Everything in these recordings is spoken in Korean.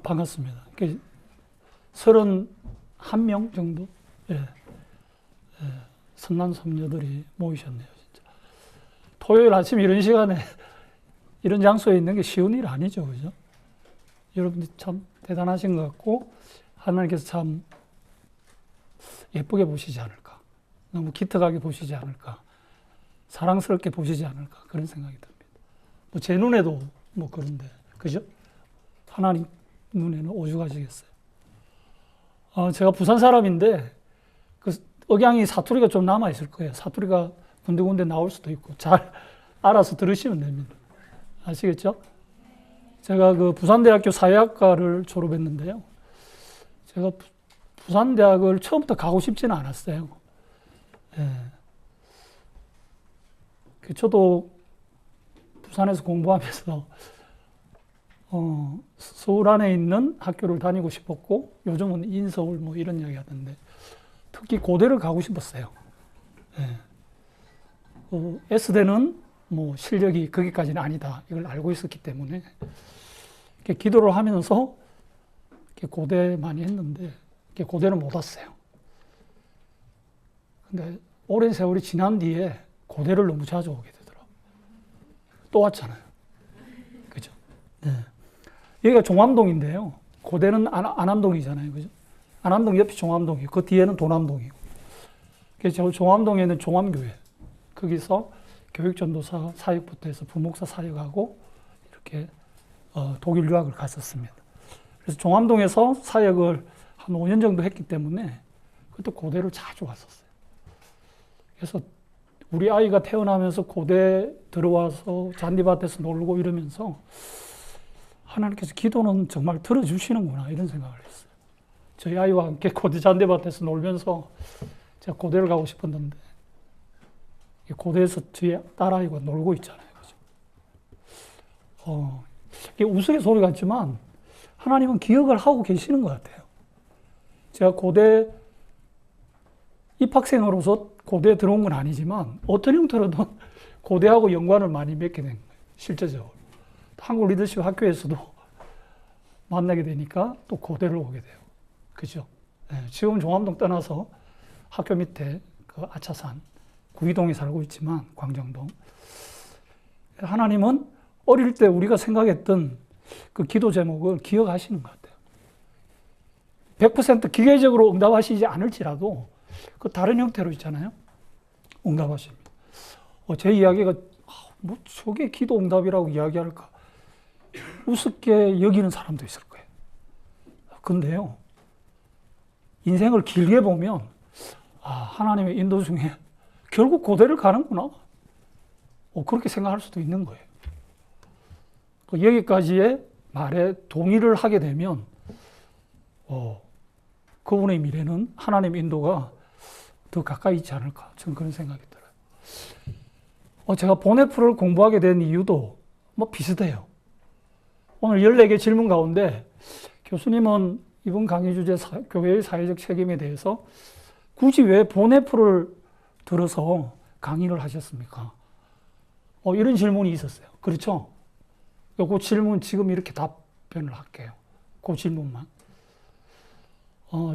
반갑습니다. 31명 정도? 예. 선남 선녀들이 모이셨네요, 진짜. 토요일 아침 이런 시간에 이런 장소에 있는 게 쉬운 일 아니죠, 그죠? 여러분들이 참 대단하신 것 같고, 하나님께서 참 예쁘게 보시지 않을까. 너무 기특하게 보시지 않을까. 사랑스럽게 보시지 않을까. 그런 생각이 듭니다. 뭐 제 눈에도 뭐 그런데, 그죠? 하나님 눈에는 오죽하시겠어요. 제가 부산 사람인데, 그 억양이 사투리가 좀 남아있을 거예요. 사투리가 군데군데 나올 수도 있고, 잘 알아서 들으시면 됩니다. 아시겠죠? 제가 그 부산대학교 사회학과를 졸업했는데요. 제가 부산대학을 처음부터 가고 싶지는 않았어요. 예. 저도 부산에서 공부하면서 서울 안에 있는 학교를 다니고 싶었고, 요즘은 인서울 뭐 이런 이야기 하던데, 특히 고대를 가고 싶었어요. 예. S대는 뭐 실력이 거기까지는 아니다. 이걸 알고 있었기 때문에, 기도를 하면서 고대 많이 했는데, 고대는 못 왔어요. 근데 오랜 세월이 지난 뒤에 고대를 너무 자주 오게 되더라고요. 또 왔잖아요. 그죠? 네. 여기가 종암동인데요. 고대는 안암동이잖아요. 그죠? 안암동 옆이 종암동이고, 그 뒤에는 도남동이고. 그래서 종암동에 있는 종암교회. 거기서 교육전도사 사역부터 해서 부목사 사역하고, 이렇게, 독일 유학을 갔었습니다. 그래서 종암동에서 사역을 한 5년 정도 했기 때문에, 그때 고대를 자주 왔었어요. 그래서 우리 아이가 태어나면서 고대 들어와서 잔디밭에서 놀고 이러면서, 하나님께서 기도는 정말 들어주시는구나, 이런 생각을 했어요. 저희 아이와 함께 고대 잔디밭에서 놀면서 제가 고대를 가고 싶었는데, 고대에서 뒤에 딸아이가 놀고 있잖아요. 그죠? 이게 우스갯소리 같지만, 하나님은 기억을 하고 계시는 것 같아요. 제가 고대 입학생으로서 고대에 들어온 건 아니지만, 어떤 형태로든 고대하고 연관을 많이 맺게 된 거예요. 실제적으로. 한국 리더십 학교에서도 만나게 되니까 또 고대를 오게 돼요. 그죠? 네, 지금 종암동 떠나서 학교 밑에 그 아차산, 구이동에 살고 있지만, 광정동. 하나님은 어릴 때 우리가 생각했던 그 기도 제목을 기억하시는 것 같아요. 100% 기계적으로 응답하시지 않을지라도 그 다른 형태로 있잖아요. 응답하십니다. 제 이야기가 뭐 저게 기도 응답이라고 이야기할까 우습게 여기는 사람도 있을 거예요. 근데요, 인생을 길게 보면 하나님의 인도 중에 결국 고대를 가는구나. 그렇게 생각할 수도 있는 거예요. 여기까지의 말에 동의를 하게 되면 그분의 미래는 하나님 인도가 더 가까이 있지 않을까, 저는 그런 생각이 들어요. 제가 보네프를 공부하게 된 이유도 뭐 비슷해요. 오늘 14개 질문 가운데 교수님은 이번 강의 주제 교회의 사회적 책임에 대해서 굳이 왜 보네프를 들어서 강의를 하셨습니까? 이런 질문이 있었어요. 그렇죠? 그 질문 지금 이렇게 답변을 할게요. 그 질문만.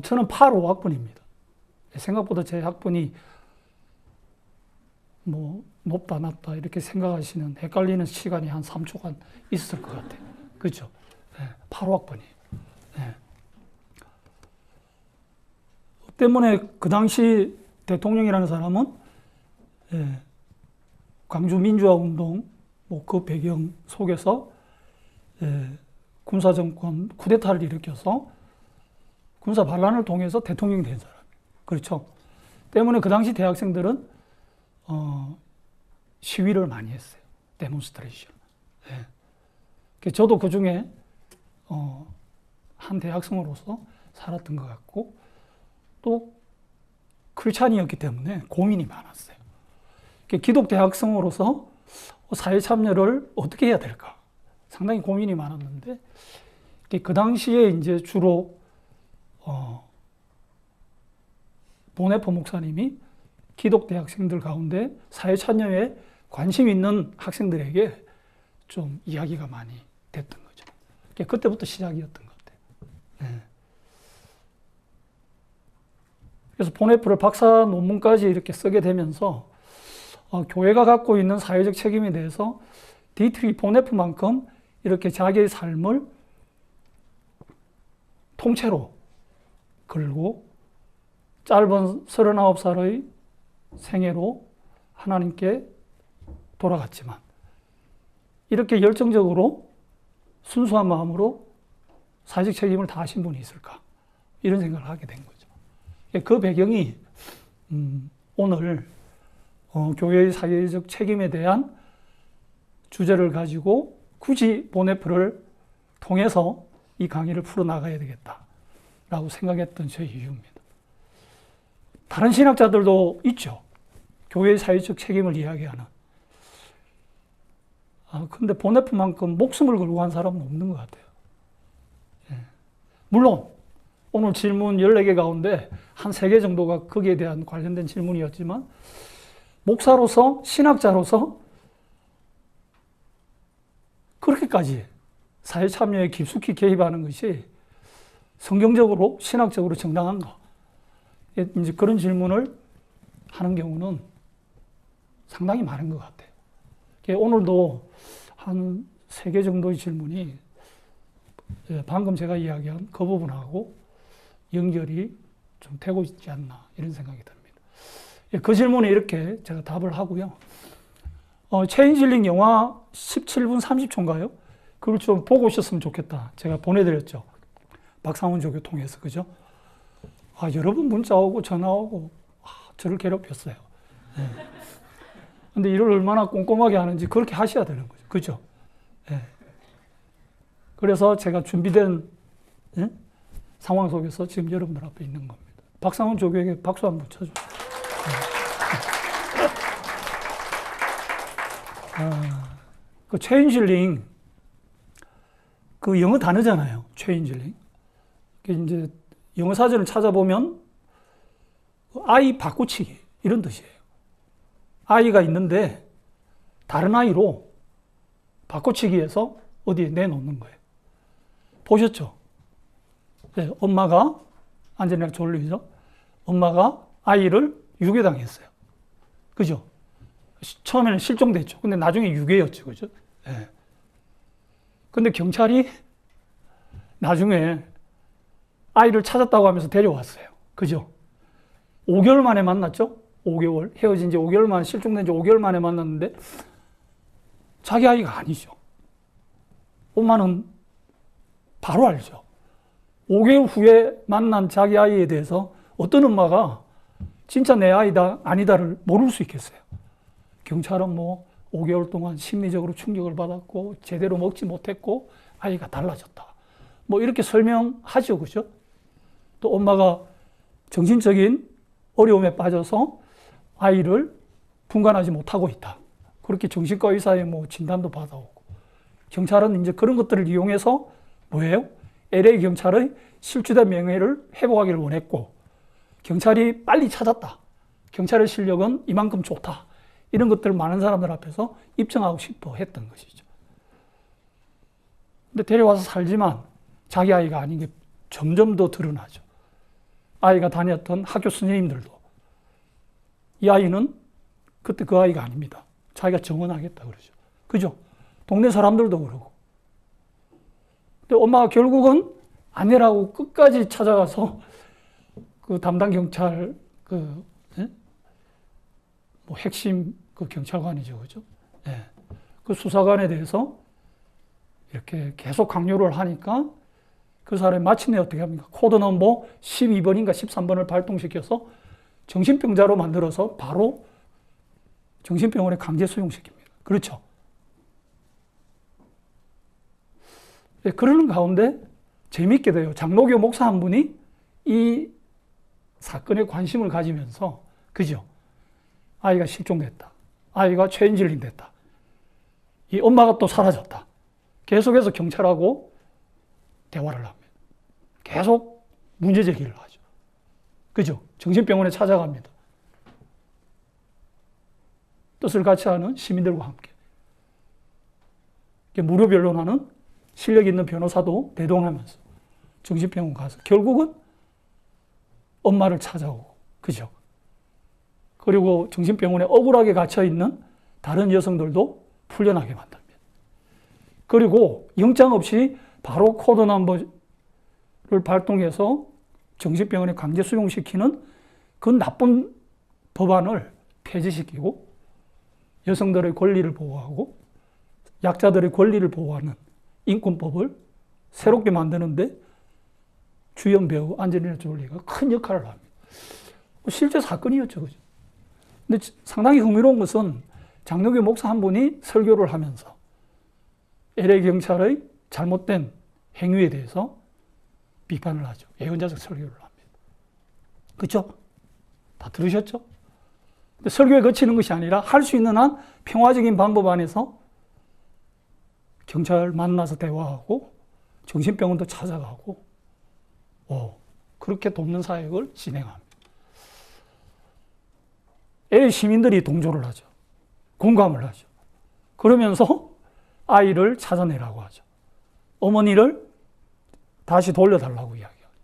저는 85학번입니다. 생각보다 제 학번이 뭐 높다 낮다 이렇게 생각하시는, 헷갈리는 시간이 한 3초간 있었을 것 같아요. 그렇죠? 네, 85학번이에요. 네. 때문에 그 당시 대통령이라는 사람은 광주 민주화운동 그 배경 속에서 군사정권 쿠데타를 일으켜서 군사 반란을 통해서 대통령이 된 사람이에요. 그렇죠? 때문에 그 당시 대학생들은 시위를 많이 했어요. 데몬스트레이션. 저도 그 중에 한 대학생으로서 살았던 것 같고, 또 크리스찬이었기 때문에 고민이 많았어요. 기독 대학생으로서 사회 참여를 어떻게 해야 될까? 상당히 고민이 많았는데, 그 당시에 이제 주로 보네프 목사님이 기독 대학생들 가운데 사회 참여에 관심 있는 학생들에게 좀 이야기가 많이 됐던 거죠. 그때부터 시작이었던 것 같아요. 그래서 보네프를 박사 논문까지 이렇게 쓰게 되면서 교회가 갖고 있는 사회적 책임에 대해서 디트리 보네프만큼 이렇게 자기의 삶을 통째로 걸고 짧은 39살의 생애로 하나님께 돌아갔지만 이렇게 열정적으로 순수한 마음으로 사회적 책임을 다하신 분이 있을까? 이런 생각을 하게 된 거죠. 그 배경이 오늘 교회의 사회적 책임에 대한 주제를 가지고 굳이 보네프를 통해서 이 강의를 풀어나가야 되겠다라고 생각했던 제 이유입니다. 다른 신학자들도 있죠. 교회의 사회적 책임을 이야기하는. 근데 보네프만큼 목숨을 걸고 한 사람은 없는 것 같아요. 물론 오늘 질문 14개 가운데 한 3개 정도가 거기에 대한 관련된 질문이었지만 목사로서, 신학자로서 그렇게까지 사회 참여에 깊숙이 개입하는 것이 성경적으로, 신학적으로 정당한가? 이제 그런 질문을 하는 경우는 상당히 많은 것 같아요. 오늘도 한 3개 정도의 질문이 방금 제가 이야기한 그 부분하고 연결이 좀 되고 있지 않나 이런 생각이 듭니다. 그 질문에 이렇게 제가 답을 하고요. 체인질링 영화 17분 30초인가요? 그걸 좀 보고 오셨으면 좋겠다. 제가 보내드렸죠. 박상훈 조교 통해서, 그죠? 여러 번 문자 오고 전화 오고 저를 괴롭혔어요. 근데 일을 얼마나 꼼꼼하게 하는지 그렇게 하셔야 되는 거죠. 그죠? 그래서 제가 준비된 상황 속에서 지금 여러분들 앞에 있는 겁니다. 박상훈 조교에게 박수 한번 쳐주세요. 그 체인질링, 그 영어 단어잖아요. 체인질링. 이제 영어 사전을 찾아보면 아이 바꾸치기 이런 뜻이에요. 아이가 있는데 다른 아이로 바꾸치기해서 어디에 내놓는 거예요. 보셨죠? 네, 엄마가 안전이랑 졸리죠? 엄마가 아이를 유괴당했어요. 그죠? 처음에는 실종됐죠. 근데 나중에 유괴였죠. 그죠? 네. 근데 경찰이 나중에 아이를 찾았다고 하면서 데려왔어요. 그죠? 5개월 만에 만났죠? 5개월. 헤어진 지 5개월 만에, 실종된 지 5개월 만에 만났는데 자기 아이가 아니죠. 엄마는 바로 알죠. 5개월 후에 만난 자기 아이에 대해서 어떤 엄마가 진짜 내 아이다, 아니다를 모를 수 있겠어요. 경찰은 뭐 5개월 동안 심리적으로 충격을 받았고 제대로 먹지 못했고 아이가 달라졌다. 뭐 이렇게 설명하죠. 그죠? 또 엄마가 정신적인 어려움에 빠져서 아이를 분간하지 못하고 있다. 그렇게 정신과 의사의 뭐 진단도 받아오고. 경찰은 이제 그런 것들을 이용해서 뭐예요? LA 경찰의 실추된 명예를 회복하기를 원했고, 경찰이 빨리 찾았다. 경찰의 실력은 이만큼 좋다. 이런 것들을 많은 사람들 앞에서 입증하고 싶어 했던 것이죠. 근데 데려와서 살지만 자기 아이가 아닌 게 점점 더 드러나죠. 아이가 다녔던 학교 선생님들도 이 아이는 그때 그 아이가 아닙니다. 자기가 정언하겠다 그러죠. 그죠? 동네 사람들도 그러고. 근데 엄마가 결국은 아니라고 끝까지 찾아가서 그 담당 경찰 뭐 핵심 그 경찰관이죠. 그죠? 예. 그 수사관에 대해서 이렇게 계속 강요를 하니까 그 사람이 마침내 어떻게 합니까? 코드 넘버 12번인가 13번을 발동시켜서 정신병자로 만들어서 바로 정신병원에 강제 수용시킵니다. 그렇죠? 네, 그러는 가운데 재미있게도요, 장로교 목사 한 분이 이 사건에 관심을 가지면서, 그죠? 아이가 실종됐다. 아이가 체인질링 됐다. 이 엄마가 또 사라졌다. 계속해서 경찰하고 대화를 합니다. 계속 문제 제기를 하죠. 그죠? 정신병원에 찾아갑니다. 뜻을 같이 하는 시민들과 함께. 무료 변론하는 실력 있는 변호사도 대동하면서 정신병원 가서 결국은 엄마를 찾아오고, 그죠? 그리고 정신병원에 억울하게 갇혀있는 다른 여성들도 풀려나게 만듭니다. 그리고 영장 없이 바로 코드 넘버를 발동해서 정신병원에 강제 수용시키는 그 나쁜 법안을 폐지시키고 여성들의 권리를 보호하고 약자들의 권리를 보호하는 인권법을 새롭게 만드는데 주연 배우 안젤리나 졸리가 큰 역할을 합니다. 실제 사건이었죠. 그죠? 근데 상당히 흥미로운 것은 장로교 목사 한 분이 설교를 하면서 LA 경찰의 잘못된 행위에 대해서 비판을 하죠. 예언자적 설교를 합니다. 그렇죠? 다 들으셨죠? 근데 설교에 그치는 것이 아니라 할 수 있는 한 평화적인 방법 안에서 경찰 만나서 대화하고 정신병원도 찾아가고 그렇게 돕는 사역을 진행합니다. LA 시민들이 동조를 하죠. 공감을 하죠. 그러면서 아이를 찾아내라고 하죠. 어머니를 다시 돌려달라고 이야기하죠.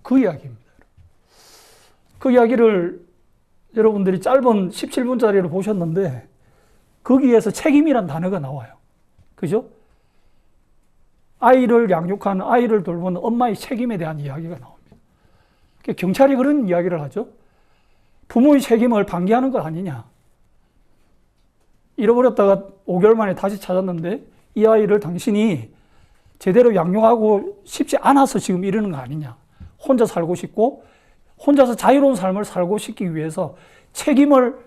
그 이야기입니다. 그 이야기를 여러분들이 짧은 17분짜리를 보셨는데 거기에서 책임이란 단어가 나와요. 그죠? 아이를 양육하는, 아이를 돌보는 엄마의 책임에 대한 이야기가 나옵니다. 경찰이 그런 이야기를 하죠. 부모의 책임을 방기하는 것 아니냐. 잃어버렸다가 5개월 만에 다시 찾았는데 이 아이를 당신이 제대로 양육하고 싶지 않아서 지금 이러는 거 아니냐. 혼자 살고 싶고 혼자서 자유로운 삶을 살고 싶기 위해서 책임을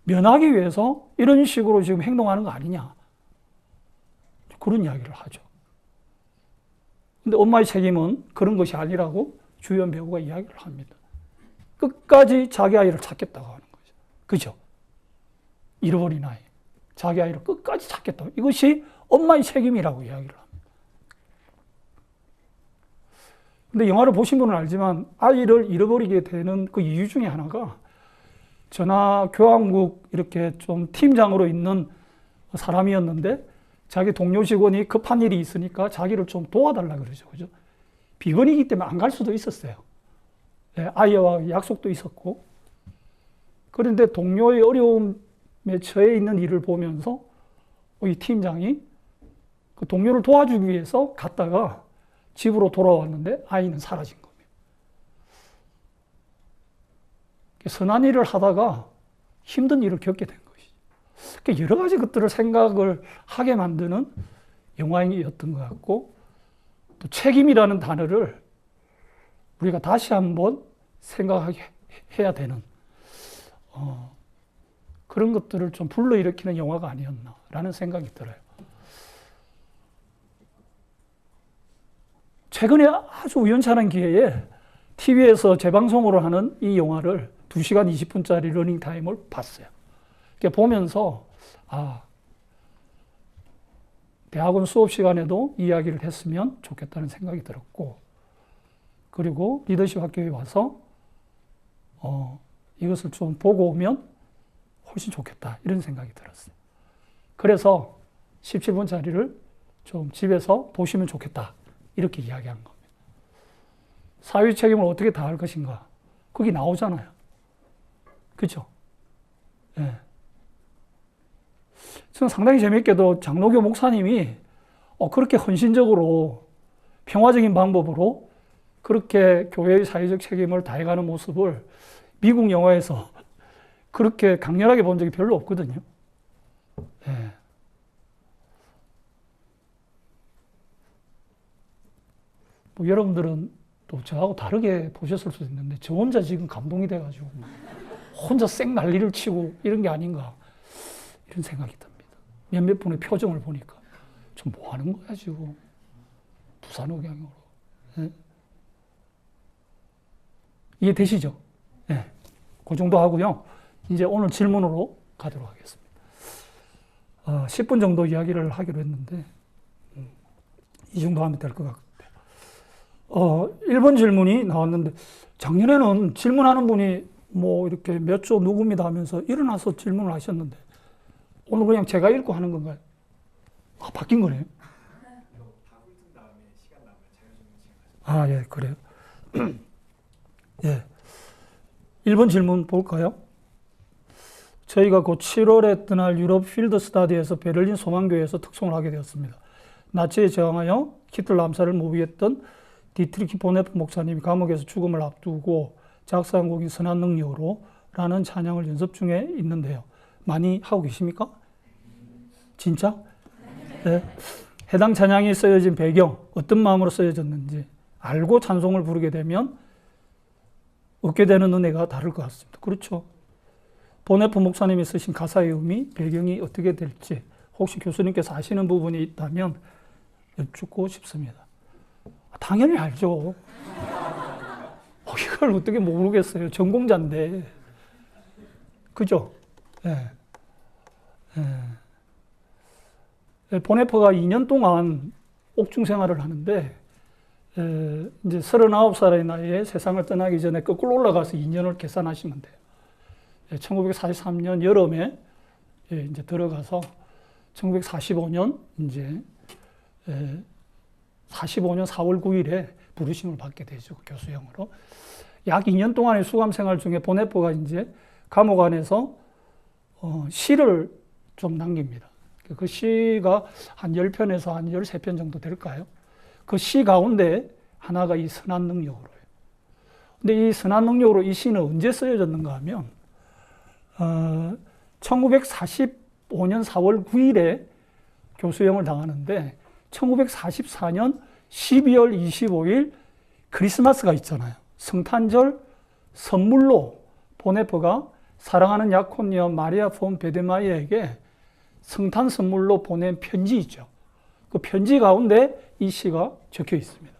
면하기 위해서 이런 식으로 지금 행동하는 거 아니냐. 그런 이야기를 하죠. 근데 엄마의 책임은 그런 것이 아니라고 주연 배우가 이야기를 합니다. 끝까지 자기 아이를 찾겠다고 하는 거죠. 그죠? 잃어버린 아이. 자기 아이를 끝까지 찾겠다고. 이것이 엄마의 책임이라고 이야기를 합니다. 근데 영화를 보신 분은 알지만 아이를 잃어버리게 되는 그 이유 중에 하나가 전화교환국 이렇게 좀 팀장으로 있는 사람이었는데 자기 동료 직원이 급한 일이 있으니까 자기를 좀 도와달라 그러죠. 그죠? 비건이기 때문에 안 갈 수도 있었어요. 네, 아이와 약속도 있었고. 그런데 동료의 어려움에 처해 있는 일을 보면서 이 팀장이 그 동료를 도와주기 위해서 갔다가 집으로 돌아왔는데 아이는 사라진 겁니다. 선한 일을 하다가 힘든 일을 겪게 된 것이죠. 여러 가지 것들을 생각을 하게 만드는 영화였던 것 같고, 또 책임이라는 단어를 우리가 다시 한번 생각해야 되는 그런 것들을 좀 불러일으키는 영화가 아니었나라는 생각이 들어요. 최근에 아주 우연찮은 기회에 TV에서 재방송으로 하는 이 영화를 2시간 20분짜리 러닝타임을 봤어요. 보면서 대학원 수업 시간에도 이야기를 했으면 좋겠다는 생각이 들었고, 그리고 리더십 학교에 와서 이것을 좀 보고 오면 훨씬 좋겠다 이런 생각이 들었어요. 그래서 17분짜리를 좀 집에서 보시면 좋겠다 이렇게 이야기한 겁니다. 사회 책임을 어떻게 다할 것인가 거기 나오잖아요. 그렇죠? 네. 저는 상당히 재미있게도 장로교 목사님이 그렇게 헌신적으로 평화적인 방법으로 그렇게 교회의 사회적 책임을 다해가는 모습을 미국 영화에서 그렇게 강렬하게 본 적이 별로 없거든요. 네. 뭐 여러분들은 또 저하고 다르게 보셨을 수도 있는데 저 혼자 지금 감동이 돼가지고 혼자 쌩 난리를 치고 이런 게 아닌가 이런 생각이 듭니다. 몇몇 분의 표정을 보니까 좀 뭐 하는 거야 지금 부산옥양으로. 네? 이해되시죠? 네. 그 정도 하고요. 이제 오늘 질문으로 가도록 하겠습니다. 10분 정도 이야기를 하기로 했는데 이 정도 하면 될 것 같아요. 1번 질문이 나왔는데 작년에는 질문하는 분이 뭐 이렇게 몇 조 누굽니다 하면서 일어나서 질문을 하셨는데 오늘 그냥 제가 읽고 하는 건가요? 바뀐 거네요. 다 훑은 다음에 시간 아, 예, 그래요. 예. 1번 질문 볼까요? 저희가 곧 7월에 떠날 유럽 필드 스타디에서 베를린 소망교회에서 특송을 하게 되었습니다. 나치에 저항하여 히틀러 암살을 모의했던 디트리히 보네프 목사님이 감옥에서 죽음을 앞두고 작사한 곡인 선한 능력으로 라는 찬양을 연습 중에 있는데요. 많이 하고 계십니까? 진짜? 네. 해당 찬양이 쓰여진 배경, 어떤 마음으로 쓰여졌는지 알고 찬송을 부르게 되면 얻게 되는 은혜가 다를 것 같습니다. 그렇죠? 보네프 목사님이 쓰신 가사의 의미, 배경이 어떻게 될지 혹시 교수님께서 아시는 부분이 있다면 여쭙고 싶습니다. 당연히 알죠. 이걸 어떻게 모르겠어요. 전공자인데. 그죠? 예. 예. 보네프가 2년 동안 옥중 생활을 하는데, 이제 39살의 나이에 세상을 떠나기 전에 거꾸로 올라가서 2년을 계산하시면 돼요. 1943년 여름에 이제 들어가서 1945년 이제 45년 4월 9일에 부르심을 받게 되죠. 교수형으로. 약 2년 동안의 수감 생활 중에 보네프가 이제 감옥 안에서 시를 좀 남깁니다. 그 시가 한 10편에서 한 13편 정도 될까요? 그 시 가운데 하나가 이 선한 능력으로예요. 근데 이 선한 능력으로 이 시는 언제 쓰여졌는가 하면 1945년 4월 9일에 교수형을 당하는데 1944년 12월 25일 크리스마스가 있잖아요. 성탄절 선물로 보네프가 사랑하는 약혼녀 마리아 폰 베데마이에게 성탄 선물로 보낸 편지이죠. 그 편지 가운데 이 시가 적혀 있습니다.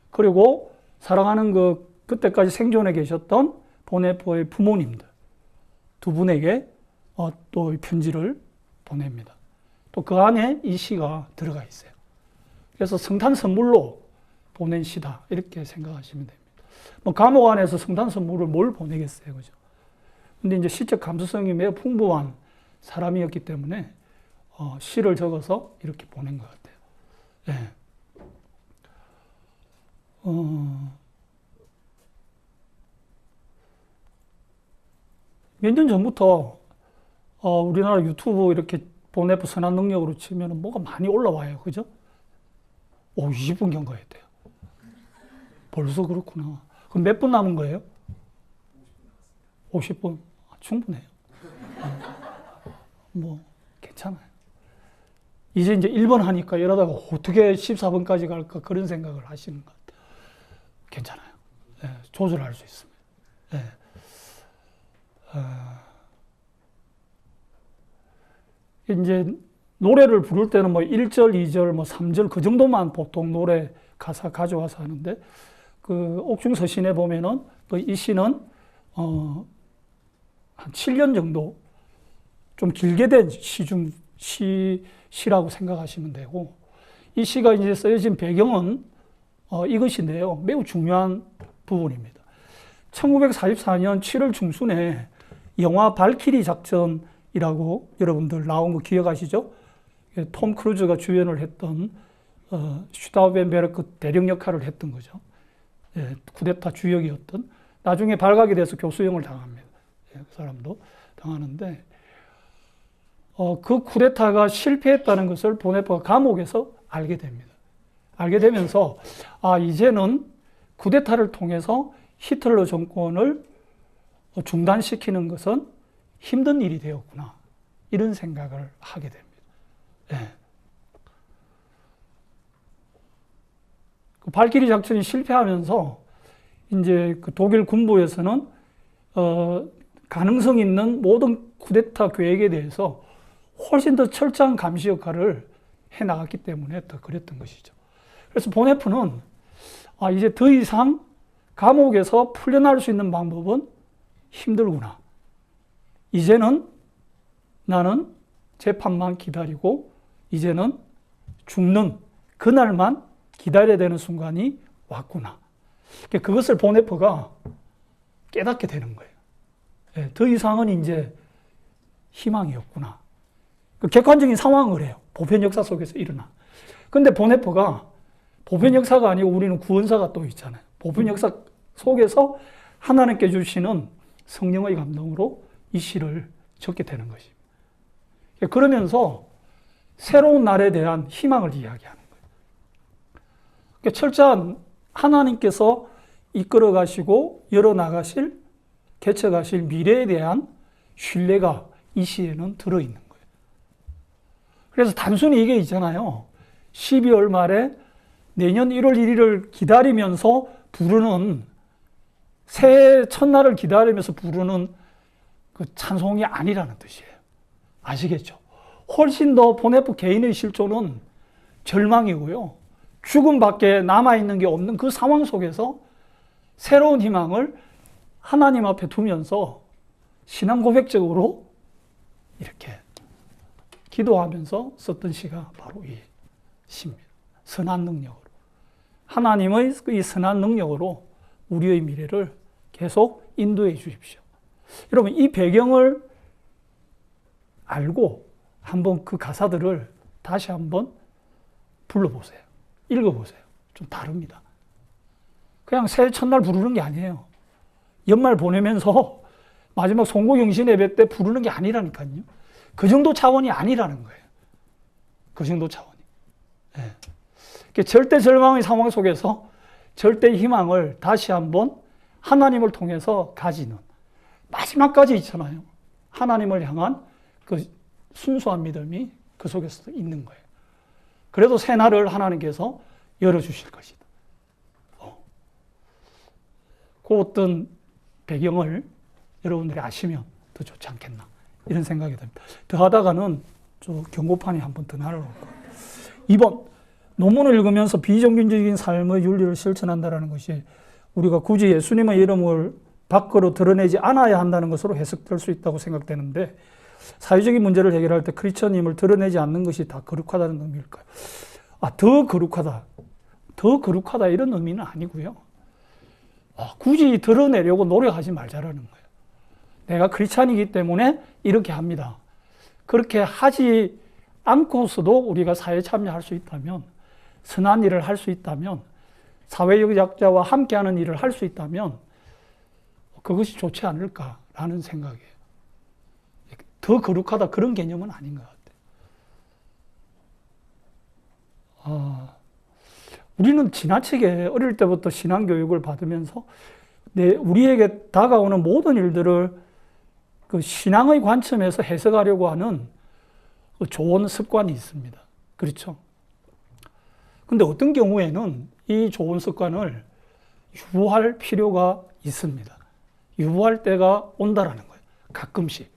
그리고 사랑하는 그때까지 생존해 계셨던 보네프의 부모님들 두 분에게 또 편지를 보냅니다. 또 그 안에 이 시가 들어가 있어요. 그래서 성탄 선물로 보낸 시다 이렇게 생각하시면 됩니다. 뭐 감옥 안에서 성탄 선물을 뭘 보내겠어요, 그죠? 근데 이제 시적 감수성이 매우 풍부한 사람이었기 때문에 시를 적어서 이렇게 보낸 것 같아요. 예. 몇 년 전부터 우리나라 유튜브 이렇게 보네프 선한 능력으로 치면 뭐가 많이 올라와요. 그죠? 20분 경과했대요. 벌써 그렇구나. 그럼 몇 분 남은 거예요? 50분. 충분해요. 뭐 괜찮아요. 이제 1번 하니까 이러다가 어떻게 14번까지 갈까 그런 생각을 하시는 것 같아요. 괜찮아요. 네, 조절할 수 있습니다. 네. 이제 노래를 부를 때는 뭐 1절, 2절, 뭐 3절 그 정도만 보통 노래 가사 가져와서 하는데 그 옥중 서신에 보면은 이 시는 한 7년 정도 좀 길게 된 시라고 생각하시면 되고 이 시가 이제 쓰여진 배경은 이것인데요. 매우 중요한 부분입니다. 1944년 7월 중순에 영화 발키리 작전이라고 여러분들 나온 거 기억하시죠? 톰 크루즈가 주연을 했던 슈타우벤베르크 대령 역할을 했던 거죠. 예, 쿠데타 주역이었던. 나중에 발각이 돼서 교수형을 당합니다. 예, 그 사람도 당하는데 그 쿠데타가 실패했다는 것을 보네프가 감옥에서 알게 됩니다. 알게 되면서 이제는 쿠데타를 통해서 히틀러 정권을 중단시키는 것은 힘든 일이 되었구나. 이런 생각을 하게 됩니다. 예. 그 발키리 작전이 실패하면서 이제 그 독일 군부에서는 가능성 있는 모든 쿠데타 계획에 대해서 훨씬 더 철저한 감시 역할을 해 나갔기 때문에 더 그랬던 것이죠. 그래서 보네프는 이제 더 이상 감옥에서 풀려날 수 있는 방법은 힘들구나. 이제는 나는 재판만 기다리고 이제는 죽는 그날만 기다려야 되는 순간이 왔구나. 그것을 보네프가 깨닫게 되는 거예요. 더 이상은 이제 희망이 없구나. 객관적인 상황을 해요. 보편 역사 속에서 일어나. 근데 보네프가 보편 역사가 아니고 우리는 구원사가 또 있잖아요. 보편 역사 속에서 하나님께 주시는 성령의 감동으로 이 시를 적게 되는 것입니다. 그러면서 새로운 날에 대한 희망을 이야기하는 거예요. 철저한 하나님께서 이끌어 가시고 열어나가실, 개척하실 미래에 대한 신뢰가 이 시에는 들어있는 거예요. 그래서 단순히 이게 있잖아요. 12월 말에 내년 1월 1일을 기다리면서 부르는, 새해 첫날을 기다리면서 부르는 그 찬송이 아니라는 뜻이에요. 아시겠죠? 훨씬 더 보네프 개인의 실존은 절망이고요. 죽음밖에 남아있는 게 없는 그 상황 속에서 새로운 희망을 하나님 앞에 두면서 신앙 고백적으로 이렇게 기도하면서 썼던 시가 바로 이 시입니다. 선한 능력으로. 하나님의 이 선한 능력으로 우리의 미래를 계속 인도해 주십시오. 여러분, 이 배경을 알고 한번 그 가사들을 다시 한번 불러보세요. 읽어보세요. 좀 다릅니다. 그냥 새해 첫날 부르는 게 아니에요. 연말 보내면서 마지막 송구경신 예배 때 부르는 게 아니라니까요. 그 정도 차원이 아니라는 거예요. 그 정도 차원이. 네. 절대 절망의 상황 속에서 절대 희망을 다시 한번 하나님을 통해서 가지는, 마지막까지 있잖아요. 하나님을 향한 그 순수한 믿음이 그 속에서 있는 거예요. 그래도 새날을 하나님께서 열어주실 것이다. 그 어떤 배경을 여러분들이 아시면 더 좋지 않겠나, 이런 생각이 듭니다. 더 하다가는 저 경고판이 한 번 더 날아올 거예요. 2번, 논문을 읽으면서 비종교적인 삶의 윤리를 실천한다는 것이 우리가 굳이 예수님의 이름을 밖으로 드러내지 않아야 한다는 것으로 해석될 수 있다고 생각되는데, 사회적인 문제를 해결할 때 크리스천임을 드러내지 않는 것이 다 거룩하다는 의미일까요? 더 거룩하다. 더 거룩하다 이런 의미는 아니고요. 굳이 드러내려고 노력하지 말자라는 거예요. 내가 크리스찬이기 때문에 이렇게 합니다. 그렇게 하지 않고서도 우리가 사회에 참여할 수 있다면, 선한 일을 할 수 있다면, 사회적 약자와 함께하는 일을 할 수 있다면 그것이 좋지 않을까라는 생각이에요. 더 거룩하다 그런 개념은 아닌 것 같아요. 우리는 지나치게 어릴 때부터 신앙교육을 받으면서 우리에게 다가오는 모든 일들을 그 신앙의 관점에서 해석하려고 하는 그 좋은 습관이 있습니다. 그렇죠? 근데 어떤 경우에는 이 좋은 습관을 유보할 필요가 있습니다. 유보할 때가 온다라는 거예요. 가끔씩.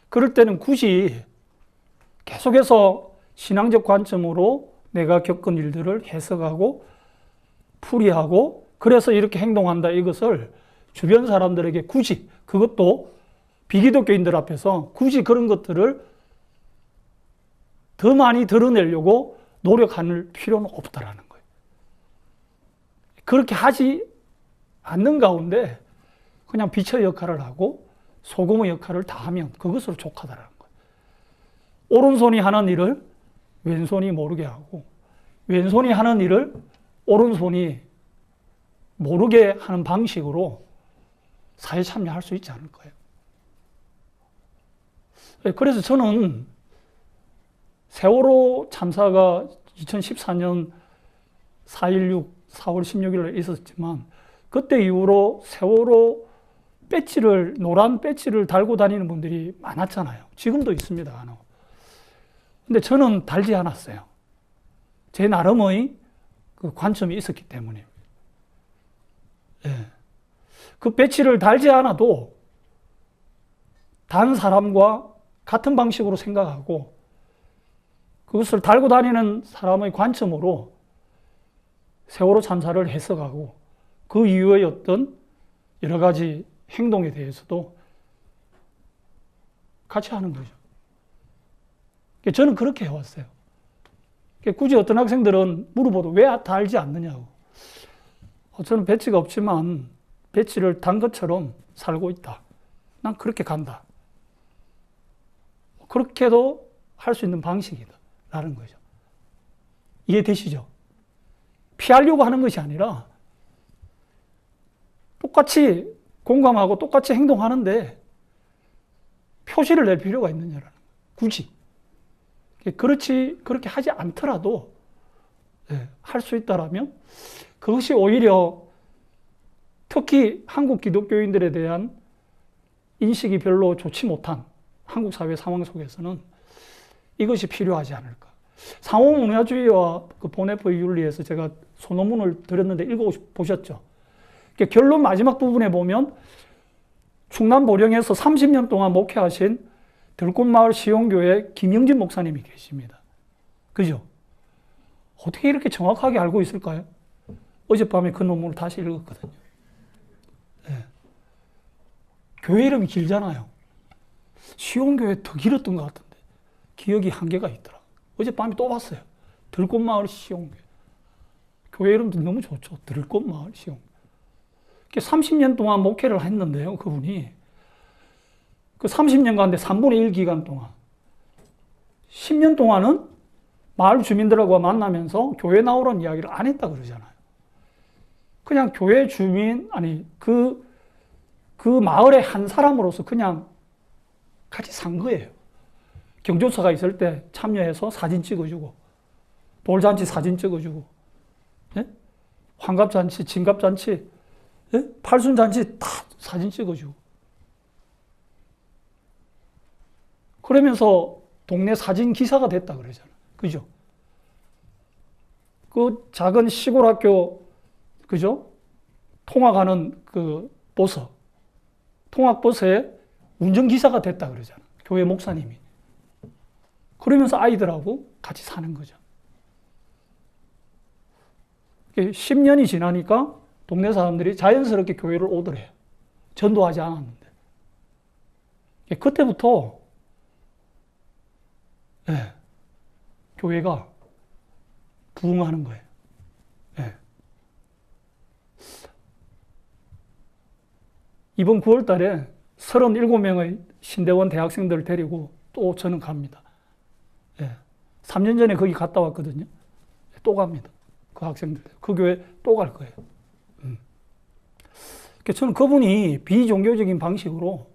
그럴 때는 굳이 계속해서 신앙적 관점으로 내가 겪은 일들을 해석하고 풀이하고 그래서 이렇게 행동한다, 이것을 주변 사람들에게 굳이, 그것도 비기독교인들 앞에서 굳이 그런 것들을 더 많이 드러내려고 노력할 필요는 없다라는 거예요. 그렇게 하지 않는 가운데 그냥 빛의 역할을 하고 소금의 역할을 다 하면 그것으로 족하다라는 거예요. 오른손이 하는 일을 왼손이 모르게 하고, 왼손이 하는 일을 오른손이 모르게 하는 방식으로 사회 참여할 수 있지 않을 거예요. 그래서 저는 세월호 참사가 2014년 4.16, 4월 16일에 있었지만 그때 이후로 세월호 배지를, 노란 배지를 달고 다니는 분들이 많았잖아요. 지금도 있습니다. 근데 저는 달지 않았어요. 제 나름의 그 관점이 있었기 때문에. 그 배지를 달지 않아도 다른 사람과 같은 방식으로 생각하고 그것을 달고 다니는 사람의 관점으로 세월호 참사를 해석하고 그 이후의 어떤 여러 가지 행동에 대해서도 같이 하는 거죠. 저는 그렇게 해왔어요. 굳이 어떤 학생들은 물어봐도 왜 달지 않느냐고. 저는 배지가 없지만 배지를 단 것처럼 살고 있다. 난 그렇게 간다. 그렇게도 할 수 있는 방식이다 라는 거죠. 이해되시죠? 피하려고 하는 것이 아니라 똑같이 공감하고 똑같이 행동하는데 표시를 낼 필요가 있느냐라는 거예요. 굳이. 그렇게 하지 않더라도 할 수 있다라면 그것이 오히려 특히 한국 기독교인들에 대한 인식이 별로 좋지 못한 한국 사회 상황 속에서는 이것이 필요하지 않을까. 상호문화주의와 그 보네포의 윤리에서 제가 소논문을 드렸는데 읽어보셨죠? 결론 마지막 부분에 보면 충남 보령에서 30년 동안 목회하신 들꽃마을 시온교회 김영진 목사님이 계십니다. 그죠? 어떻게 이렇게 정확하게 알고 있을까요? 어젯밤에 그 논문을 다시 읽었거든요. 네. 교회 이름이 길잖아요. 시온교회 더 길었던 것 같은데 기억이 한계가 있더라. 어젯밤에 또 봤어요. 들꽃마을 시온교회. 교회 이름도 너무 좋죠. 들꽃마을 시온교회. 30년 동안 목회를 했는데요. 그분이 그 30년 가운데 3분의 1 기간 동안 10년 동안은 마을 주민들하고 만나면서 교회 나오라는 이야기를 안 했다 그러잖아요. 그냥 교회 주민, 그 마을의 한 사람으로서 그냥 같이 산 거예요. 경조사가 있을 때 참여해서 사진 찍어주고, 돌잔치 사진 찍어주고, 예? 환갑잔치, 진갑잔치, 예? 팔순잔치 다 사진 찍어주고. 그러면서 동네 사진 기사가 됐다 그러잖아요. 그죠? 그 작은 시골 학교, 그죠? 통학하는 그 버스, 통학버스에 운전기사가 됐다 그러잖아요. 교회 목사님이. 그러면서 아이들하고 같이 사는 거죠. 10년이 지나니까 동네 사람들이 자연스럽게 교회를 오더래요. 전도하지 않았는데. 그때부터 교회가 부흥하는 거예요. 이번 9월 달에 37명의 신대원 대학생들을 데리고 또 저는 갑니다. 3년 전에 거기 갔다 왔거든요. 또 갑니다. 그 학생들. 그 교회 또 갈 거예요. 저는 그분이 비종교적인 방식으로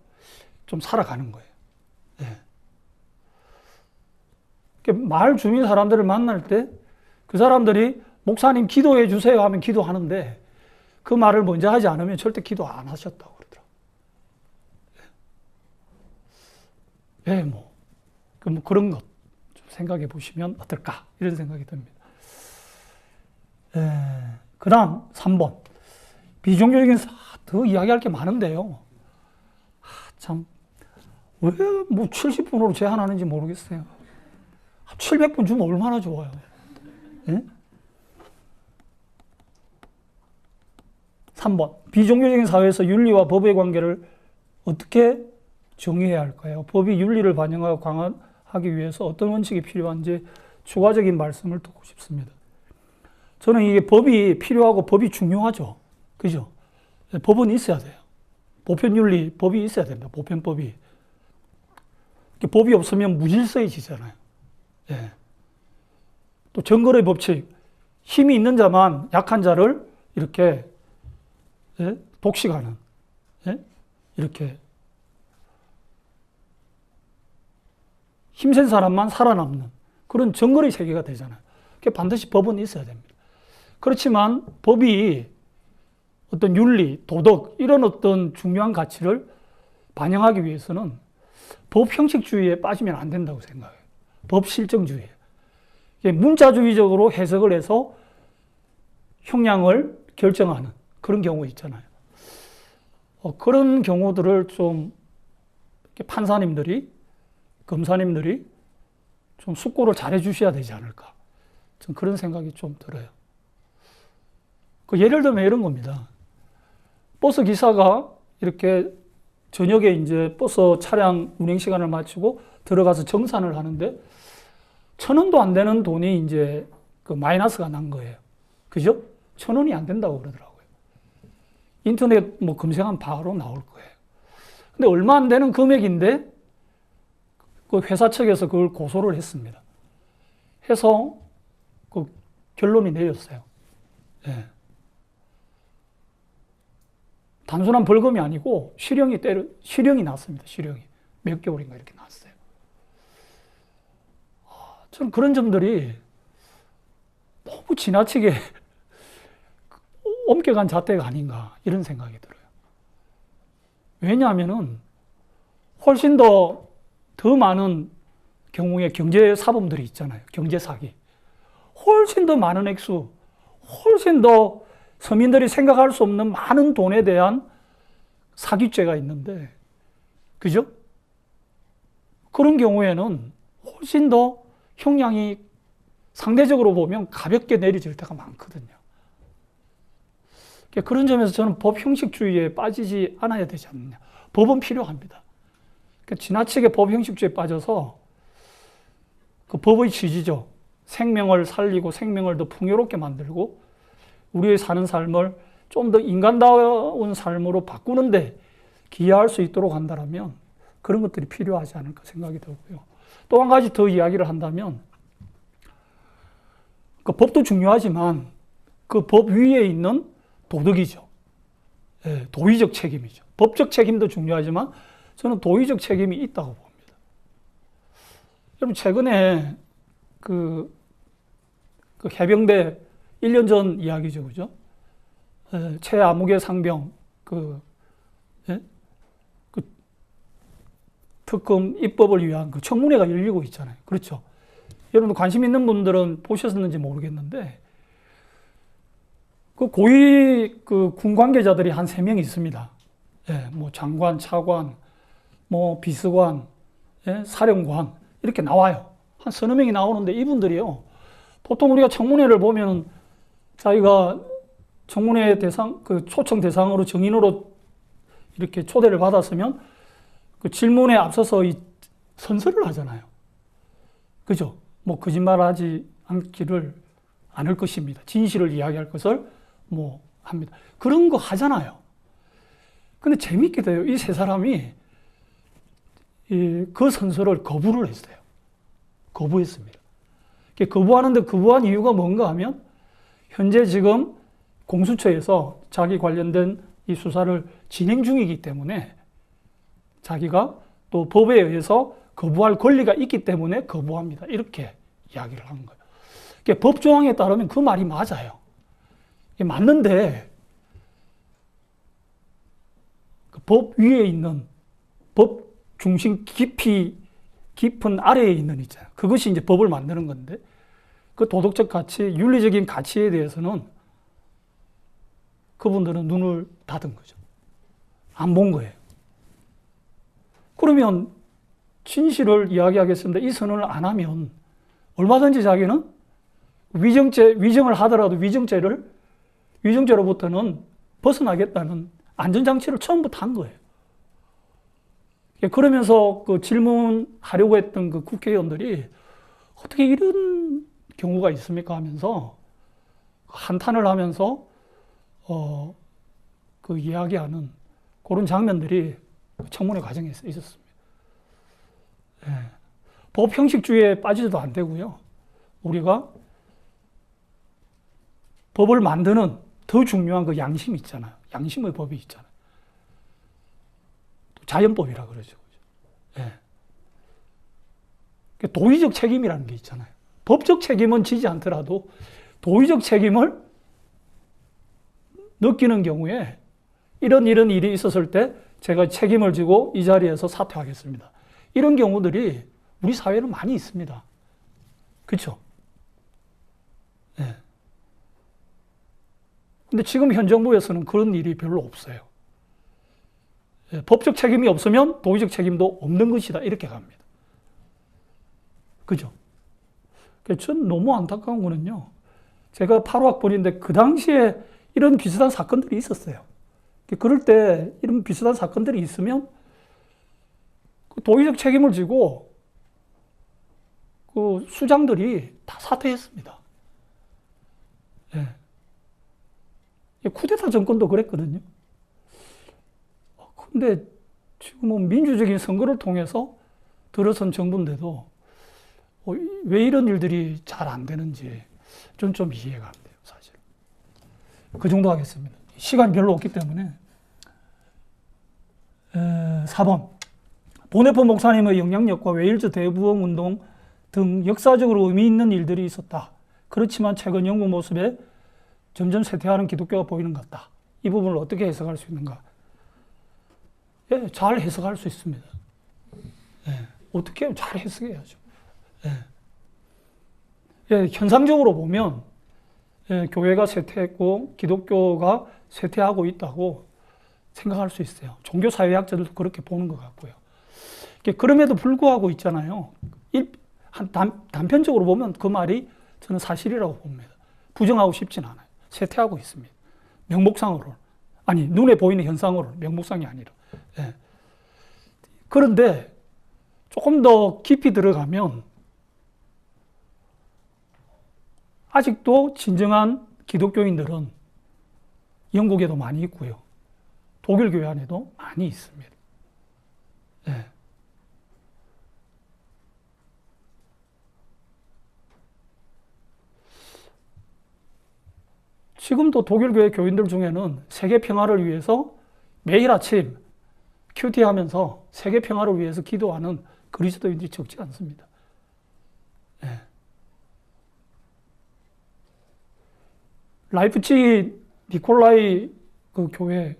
좀 살아가는 거예요. 마을 주민 사람들을 만날 때 그 사람들이 목사님 기도해 주세요 하면 기도하는데 그 말을 먼저 하지 않으면 절대 기도 안 하셨다고 그러더라고요. 뭐 그런 것 좀 생각해 보시면 어떨까 이런 생각이 듭니다. 그 다음 3번 비종교적인 더 이야기할 게 많은데요. 참 왜 뭐 70분으로 제한하는지 모르겠어요. 700분 주면 얼마나 좋아요. 예? 3번 비종교적인 사회에서 윤리와 법의 관계를 어떻게 정의해야 할까요? 법이 윤리를 반영하고 강화하기 위해서 어떤 원칙이 필요한지 추가적인 말씀을 듣고 싶습니다. 저는 이게 법이 필요하고 법이 중요하죠. 그죠? 법은 있어야 돼요. 보편윤리, 법이 있어야 됩니다. 보편법이. 법이 없으면 무질서해지잖아요. 또 정거래 법칙, 힘이 있는 자만 약한 자를 이렇게 독식하는, 이렇게 힘센 사람만 살아남는 그런 정거래 세계가 되잖아요. 반드시 법은 있어야 됩니다. 그렇지만 법이 어떤 윤리, 도덕 이런 어떤 중요한 가치를 반영하기 위해서는 법 형식주의에 빠지면 안 된다고 생각해요. 법 실정주의. 문자주의적으로 해석을 해서 형량을 결정하는 그런 경우 있잖아요. 그런 경우들을 좀 판사님들이, 검사님들이 좀 숙고를 잘해 주셔야 되지 않을까. 전 그런 생각이 좀 들어요. 예를 들면 이런 겁니다. 버스 기사가 이렇게 저녁에 이제 버스 차량 운행 시간을 마치고 들어가서 정산을 하는데 1,000원도 안 되는 돈이 이제 그 마이너스가 난 거예요. 그죠? 1,000원이 안 된다고 그러더라고요. 인터넷 뭐 검색하면 바로 나올 거예요. 근데 얼마 안 되는 금액인데 그 회사 측에서 그걸 고소를 했습니다. 해서 그 결론이 내렸어요. 예. 단순한 벌금이 아니고 실형이 났습니다. 실형이. 몇 개월인가 이렇게 났어요. 저는 그런 점들이 너무 지나치게 엄격한 잣대가 아닌가 이런 생각이 들어요. 왜냐하면은 훨씬 더 많은 경우에 경제 사범들이 있잖아요. 경제 사기. 훨씬 더 많은 액수, 훨씬 더 서민들이 생각할 수 없는 많은 돈에 대한 사기죄가 있는데, 그죠? 그런 경우에는 훨씬 더 형량이 상대적으로 보면 가볍게 내려질 때가 많거든요. 그런 점에서 저는 법 형식주의에 빠지지 않아야 되지 않느냐. 법은 필요합니다. 지나치게 법 형식주의에 빠져서 그 법의 취지죠. 생명을 살리고 생명을 더 풍요롭게 만들고 우리의 사는 삶을 좀 더 인간다운 삶으로 바꾸는데 기여할 수 있도록 한다면 그런 것들이 필요하지 않을까 생각이 들고요. 또 한 가지 더 이야기를 한다면 그 법도 중요하지만 그 법 위에 있는 도덕이죠. 예, 도의적 책임이죠. 법적 책임도 중요하지만 저는 도의적 책임이 있다고 봅니다. 여러분 최근에 그 해병대 1년 전 이야기죠, 그죠? 최아무개 상병 그 특검 입법을 위한 그 청문회가 열리고 있잖아요. 그렇죠? 여러분 관심 있는 분들은 보셨는지 모르겠는데 그 고위 그 군 관계자들이 한 3명 있습니다. 예, 뭐 장관, 차관, 뭐 비서관, 예, 사령관 이렇게 나와요. 한 서너 명이 나오는데 이분들이요. 보통 우리가 청문회를 보면 자기가 청문회 대상, 그 초청 대상으로 정인으로 이렇게 초대를 받았으면 그 질문에 앞서서 이 선서를 하잖아요. 그죠? 뭐 거짓말하지 않을 것입니다. 진실을 이야기할 것을 뭐 합니다. 그런 거 하잖아요. 근데 재밌게도요. 이 세 사람이 그 선서를 거부를 했어요. 거부했습니다. 거부하는데 거부한 이유가 뭔가 하면 현재 지금 공수처에서 자기 관련된 이 수사를 진행 중이기 때문에 자기가 또 법에 의해서 거부할 권리가 있기 때문에 거부합니다. 이렇게 이야기를 하는 거예요. 법 조항에 따르면 그 말이 맞아요. 맞는데 법 위에 있는 법 중심 깊은 아래에 있는 있잖아요. 그것이 이제 법을 만드는 건데 그 도덕적 가치, 윤리적인 가치에 대해서는 그분들은 눈을 닫은 거죠. 안 본 거예요. 그러면 진실을 이야기하겠습니다. 이 선언을 안 하면 얼마든지 자기는 위정을 하더라도 위정죄로부터는 벗어나겠다는 안전장치를 처음부터 한 거예요. 그러면서 그 질문하려고 했던 그 국회의원들이 어떻게 이런 경우가 있습니까 하면서 한탄을 하면서 그 이야기하는 그런 장면들이 청문회 과정에 있었습니다. 예. 법 형식주의에 빠지도 안 되고요. 우리가 법을 만드는 더 중요한 그 양심이 있잖아요. 양심의 법이 있잖아요. 자연법이라 그러죠. 예. 도의적 책임이라는 게 있잖아요. 법적 책임은 지지 않더라도 도의적 책임을 느끼는 경우에 이런 일이 있었을 때 제가 책임을 지고 이 자리에서 사퇴하겠습니다. 이런 경우들이 우리 사회는 많이 있습니다. 그렇죠? 네. 근데 지금 현 정부에서는 그런 일이 별로 없어요. 네. 법적 책임이 없으면 도의적 책임도 없는 것이다. 이렇게 갑니다. 그죠? 전 너무 안타까운 거는요. 제가 8호학번인데 그 당시에 이런 비슷한 사건들이 있었어요. 그럴 때 이런 비슷한 사건들이 있으면 그 도의적 책임을 지고 그 수장들이 다 사퇴했습니다. 예. 쿠데타 정권도 그랬거든요. 근데 지금 뭐 민주적인 선거를 통해서 들어선 정부인데도 왜 이런 일들이 잘 안 되는지 좀 이해가 안 돼요, 사실. 그 정도 하겠습니다. 시간이 별로 없기 때문에. 4번. 보네포 목사님의 영향력과 웨일즈 대부흥 운동 등 역사적으로 의미 있는 일들이 있었다. 그렇지만 최근 영국 모습에 점점 쇠퇴하는 기독교가 보이는 것 같다. 이 부분을 어떻게 해석할 수 있는가? 예, 잘 해석할 수 있습니다. 예, 어떻게 잘 해석해야죠. 예. 예, 현상적으로 보면 예, 교회가 쇠퇴했고 기독교가 쇠퇴하고 있다고 생각할 수 있어요. 종교사회학자들도 그렇게 보는 것 같고요. 그럼에도 불구하고 있잖아요. 단편적으로 보면 그 말이 저는 사실이라고 봅니다. 부정하고 싶진 않아요. 쇠퇴하고 있습니다. 명목상으로. 아니, 눈에 보이는 현상으로. 명목상이 아니라. 예. 그런데 조금 더 깊이 들어가면 아직도 진정한 기독교인들은 영국에도 많이 있고요. 독일 교회 안에도 많이 있습니다. 예. 지금도 독일 교회 교인들 중에는 세계 평화를 위해서 매일 아침 큐티하면서 세계 평화를 위해서 기도하는 그리스도인들이 적지 않습니다. 예. 라이프치히 니콜라이 그 교회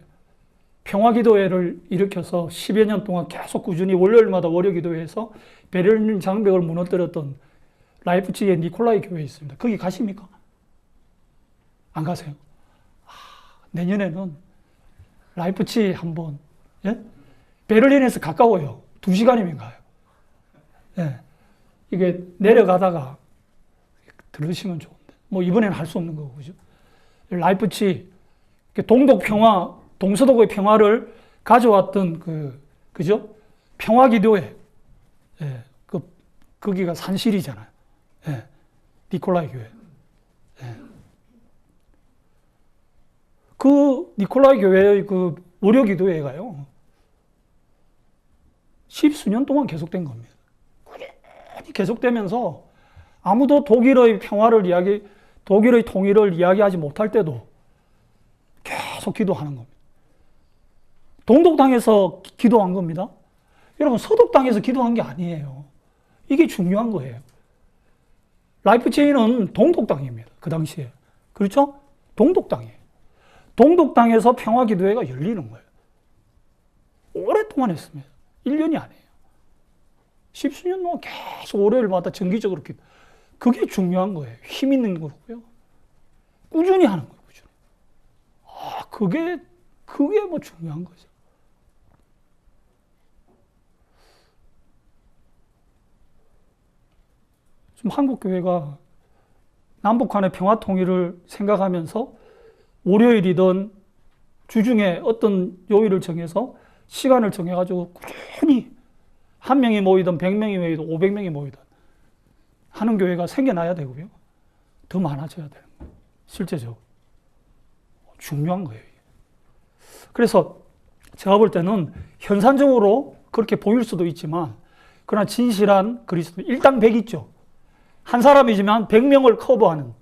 평화기도회를 일으켜서 10여 년 동안 계속 꾸준히 월요일마다 월요기도회에서 베를린 장벽을 무너뜨렸던 라이프치히의 니콜라이 교회에 있습니다. 거기 가십니까? 안 가세요? 내년에는 라이프치히 한번, 예? 베를린에서 가까워요. 2시간이면 가요. 예. 이게 내려가다가 들으시면 좋은데. 뭐 이번에는 할 수 없는 거고, 그죠? 라이프치히 동독 평화, 동서독의 평화를 가져왔던 그죠? 평화기도회. 예. 거기가 산실이잖아요. 예. 니콜라이 교회. 예. 그 니콜라이 교회의 그 월요기도회가요. 10수년 동안 계속된 겁니다. 꾸준히 계속되면서 아무도 독일의 평화를 독일의 통일을 이야기하지 못할 때도 계속 기도하는 겁니다. 동독당에서 기도한 겁니다. 여러분, 서독당에서 기도한 게 아니에요. 이게 중요한 거예요. 라이프치히는 동독당입니다. 그 당시에. 그렇죠? 동독당이에요. 동독당에서 평화기도회가 열리는 거예요. 오랫동안 했습니다. 1년이 아니에요. 10수년 동안 계속 월요일마다 정기적으로 기도. 그게 중요한 거예요. 힘 있는 거고요. 꾸준히 하는 거예요. 꾸준히. 그게 뭐 중요한 거죠. 지금 한국 교회가 남북 간의 평화 통일을 생각하면서 월요일이든 주중에 어떤 요일을 정해서 시간을 정해가지고 꾸준히 한 명이 모이든 100명이 모이든 500명이 모이든 하는 교회가 생겨나야 되고요. 더 많아져야 되는 거예요. 실제적으로. 중요한 거예요. 그래서 제가 볼 때는 현상적으로 그렇게 보일 수도 있지만 그러나 진실한 그리스도 일당 100 있죠. 한 사람이지만 100명을 커버하는,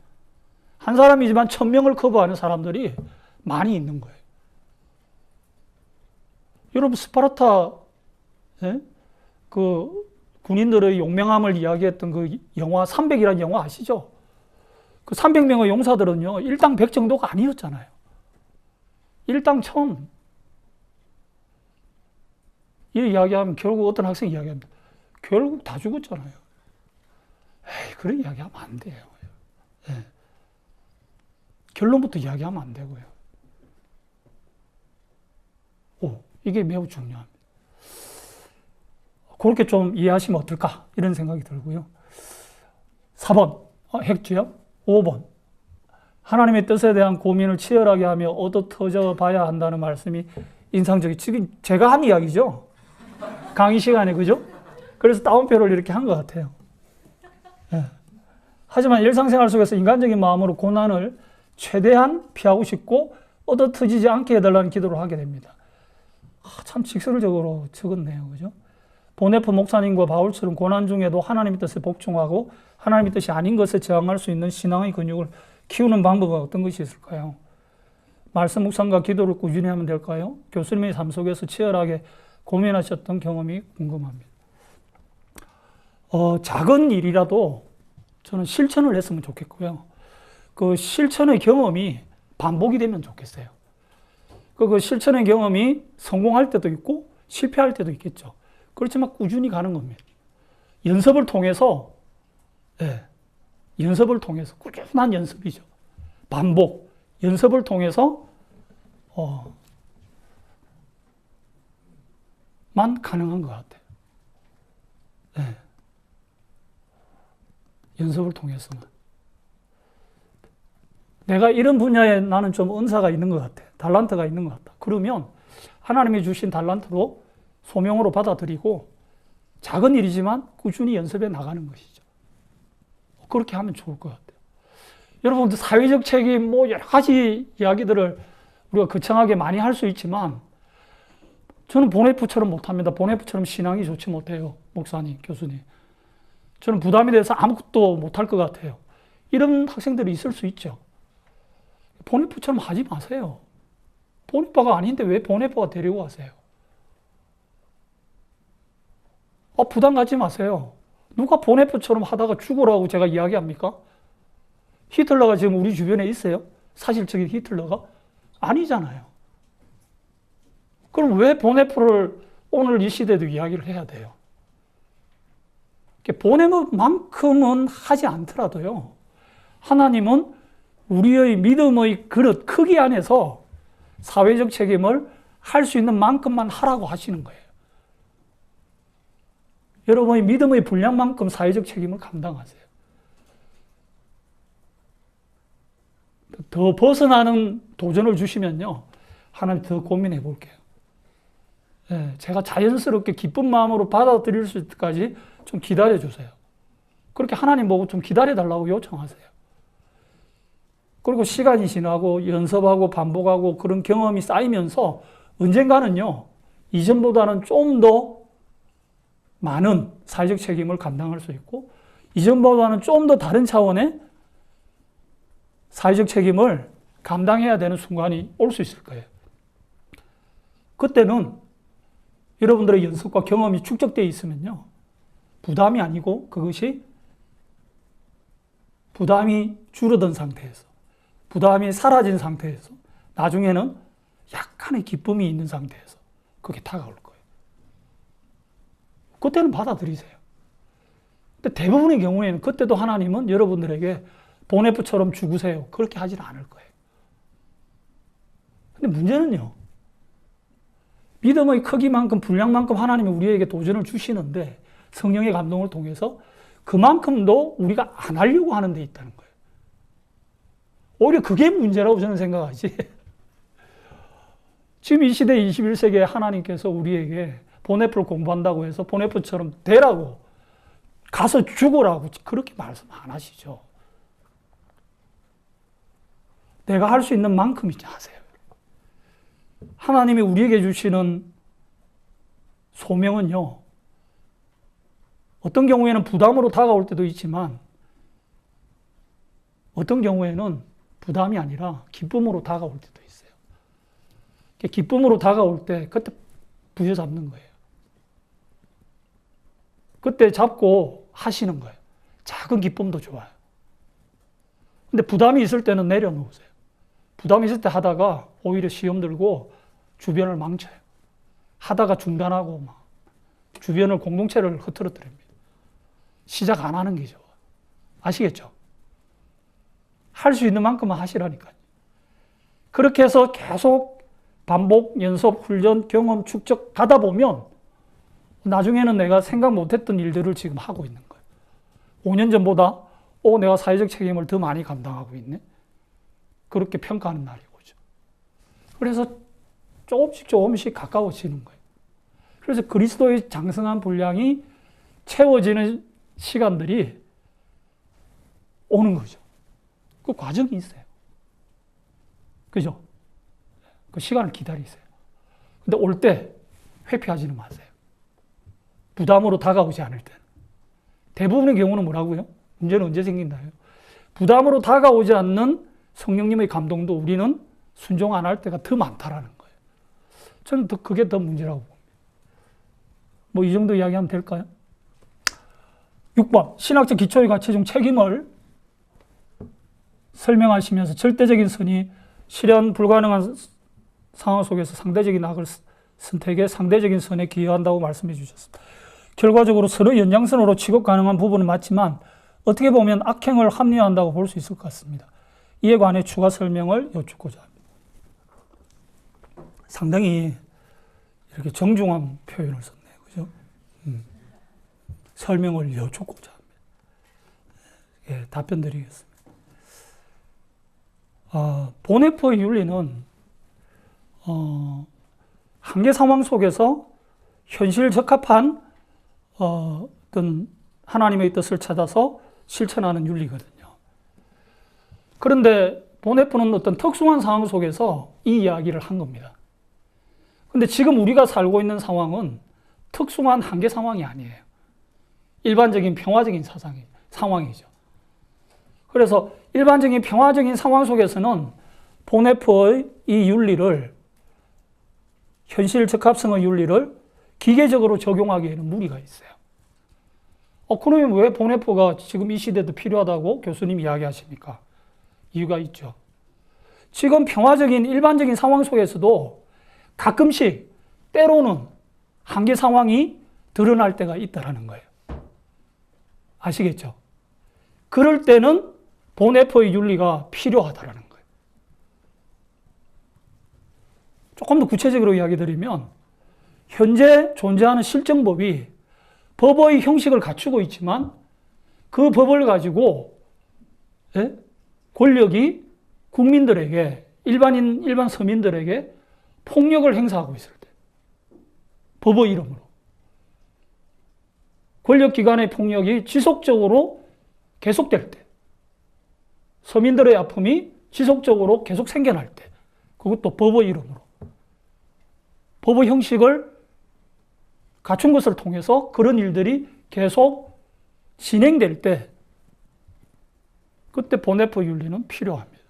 한 사람이지만 1000명을 커버하는 사람들이 많이 있는 거예요. 여러분, 스파르타, 예? 그 군인들의 용맹함을 이야기했던 그 영화 300이라는 영화 아시죠? 그 300명의 용사들은요, 일당 100 정도가 아니었잖아요. 일당 1000. 이 이야기하면 결국 어떤 학생이 이야기합니다. 결국 다 죽었잖아요. 에이, 그런 이야기하면 안 돼요. 예. 결론부터 이야기하면 안 되고요. 이게 매우 중요합니다. 그렇게 좀 이해하시면 어떨까? 이런 생각이 들고요. 4번, 핵주요. 5번, 하나님의 뜻에 대한 고민을 치열하게 하며 얻어 터져 봐야 한다는 말씀이 인상적이. 지금 제가 한 이야기죠. 강의 시간에, 그죠? 그래서 따옴표를 이렇게 한 것 같아요. 예. 하지만 일상생활 속에서 인간적인 마음으로 고난을 최대한 피하고 싶고 얻어 터지지 않게 해달라는 기도를 하게 됩니다. 참 직설적으로 적었네요. 그죠? 보네포 목사님과 바울처럼 고난 중에도 하나님의 뜻에 복종하고 하나님의 뜻이 아닌 것에 저항할 수 있는 신앙의 근육을 키우는 방법은 어떤 것이 있을까요? 말씀 묵상과 기도를 꾸준히 하면 될까요? 교수님의 삶 속에서 치열하게 고민하셨던 경험이 궁금합니다. 작은 일이라도 저는 실천을 했으면 좋겠고요. 그 실천의 경험이 반복이 되면 좋겠어요. 그 실천의 경험이 성공할 때도 있고 실패할 때도 있겠죠. 그렇지만 꾸준히 가는 겁니다. 연습을 통해서, 연습을 통해서, 꾸준한 연습이죠. 반복, 연습을 통해서, 만 가능한 것 같아요. 연습을 통해서만. 내가 이런 분야에 나는 좀 은사가 있는 것 같아. 달란트가 있는 것 같다. 그러면 하나님이 주신 달란트로 소명으로 받아들이고 작은 일이지만 꾸준히 연습해 나가는 것이죠. 그렇게 하면 좋을 것 같아요. 여러분들 사회적 책임 뭐 여러 가지 이야기들을 우리가 거창하게 많이 할 수 있지만 저는 보네프처럼 못합니다. 보네프처럼 신앙이 좋지 못해요. 목사님, 교수님. 저는 부담이 돼서 아무것도 못할 것 같아요. 이런 학생들이 있을 수 있죠. 보네프처럼 하지 마세요. 보네파가 아닌데 왜 보네파가 데리고 가세요? 부담 갖지 마세요. 누가 보네프처럼 하다가 죽으라고 제가 이야기합니까? 히틀러가 지금 우리 주변에 있어요? 사실적인 히틀러가? 아니잖아요. 그럼 왜 보네프를 오늘 이 시대도 이야기를 해야 돼요? 보네프만큼은 하지 않더라도요. 하나님은 우리의 믿음의 그릇 크기 안에서 사회적 책임을 할 수 있는 만큼만 하라고 하시는 거예요. 여러분의 믿음의 분량만큼 사회적 책임을 감당하세요. 더 벗어나는 도전을 주시면요. 하나님 더 고민해 볼게요. 제가 자연스럽게 기쁜 마음으로 받아들일 수 있을 때까지 좀 기다려 주세요. 그렇게 하나님 보고 좀 기다려 달라고 요청하세요. 그리고 시간이 지나고 연습하고 반복하고 그런 경험이 쌓이면서 언젠가는요, 이전보다는 좀 더 많은 사회적 책임을 감당할 수 있고, 이전보다는 좀 더 다른 차원의 사회적 책임을 감당해야 되는 순간이 올 수 있을 거예요. 그때는 여러분들의 연습과 경험이 축적되어 있으면요, 부담이 아니고 그것이 부담이 줄어든 상태에서, 부담이 사라진 상태에서, 나중에는 약간의 기쁨이 있는 상태에서 그게 다가올 거예요. 그때는 받아들이세요. 근데 대부분의 경우에는 그때도 하나님은 여러분들에게 보네프처럼 죽으세요. 그렇게 하지는 않을 거예요. 근데 문제는요, 믿음의 크기만큼, 분량만큼 하나님이 우리에게 도전을 주시는데 성령의 감동을 통해서 그만큼도 우리가 안 하려고 하는 데 있다는 거예요. 오히려 그게 문제라고 저는 생각하지. 지금 이 시대 21세기에 하나님께서 우리에게 보네프를 공부한다고 해서 보네프처럼 되라고, 가서 죽으라고 그렇게 말씀 안 하시죠. 내가 할 수 있는 만큼 이제 하세요. 하나님이 우리에게 주시는 소명은요, 어떤 경우에는 부담으로 다가올 때도 있지만 어떤 경우에는 부담이 아니라 기쁨으로 다가올 때도 있어요. 기쁨으로 다가올 때 그때 부여잡는 거예요. 그때 잡고 하시는 거예요. 작은 기쁨도 좋아요. 근데 부담이 있을 때는 내려놓으세요. 부담이 있을 때 하다가 오히려 시험 들고 주변을 망쳐요. 하다가 중단하고 막 주변을 공동체를 흐트러뜨립니다. 시작 안 하는 게 좋아. 아시겠죠? 할 수 있는 만큼만 하시라니까요. 그렇게 해서 계속 반복, 연습, 훈련, 경험, 축적 가다 보면 나중에는 내가 생각 못했던 일들을 지금 하고 있는 거예요. 5년 전보다 내가 사회적 책임을 더 많이 감당하고 있네. 그렇게 평가하는 날이 오죠. 그래서 조금씩 가까워지는 거예요. 그래서 그리스도의 장성한 분량이 채워지는 시간들이 오는 거죠. 그 과정이 있어요. 그죠? 그 시간을 기다리세요. 근데 올 때 회피하지는 마세요. 부담으로 다가오지 않을 때는. 대부분의 경우는 뭐라고요? 문제는 언제 생긴다요? 부담으로 다가오지 않는 성령님의 감동도 우리는 순종 안 할 때가 더 많다라는 거예요. 저는 그게 더 문제라고 봅니다. 뭐 이 정도 이야기하면 될까요? 6번, 신학적 기초의 가치 중 책임을 설명하시면서 절대적인 선이 실현 불가능한 상황 속에서 상대적인 악을 선택해 상대적인 선에 기여한다고 말씀해 주셨습니다. 결과적으로 서로 연장선으로 취급 가능한 부분은 맞지만 어떻게 보면 악행을 합리화한다고 볼 수 있을 것 같습니다. 이에 관해 추가 설명을 여쭙고자 합니다. 상당히 이렇게 정중한 표현을 썼네요. 그죠? 설명을 여쭙고자 합니다. 예, 답변 드리겠습니다. 보네포의 윤리는 한계 상황 속에서 현실 적합한 어떤 하나님의 뜻을 찾아서 실천하는 윤리거든요. 그런데 보네포는 어떤 특殊한 상황 속에서 이 이야기를 한 겁니다. 근데 지금 우리가 살고 있는 상황은 특殊한 한계 상황이 아니에요. 일반적인 평화적인 상황이죠. 그래서 일반적인 평화적인 상황 속에서는 보네포의 이 윤리를, 현실 적합성의 윤리를 기계적으로 적용하기에는 무리가 있어요. 그러면 왜 보네포가 지금 이 시대도 필요하다고 교수님 이야기하십니까? 이유가 있죠. 지금 평화적인 일반적인 상황 속에서도 가끔씩 때로는 한계 상황이 드러날 때가 있다는 거예요. 아시겠죠? 그럴 때는 보네포의 윤리가 필요하다는 거예요. 조금 더 구체적으로 이야기 드리면 현재 존재하는 실정법이 법의 형식을 갖추고 있지만 그 법을 가지고 권력이 국민들에게, 일반 서민들에게 폭력을 행사하고 있을 때, 법의 이름으로. 권력기관의 폭력이 지속적으로 계속될 때, 서민들의 아픔이 지속적으로 계속 생겨날 때, 그것도 법의 이름으로. 법의 형식을 갖춘 것을 통해서 그런 일들이 계속 진행될 때, 그때 보네포 윤리는 필요합니다.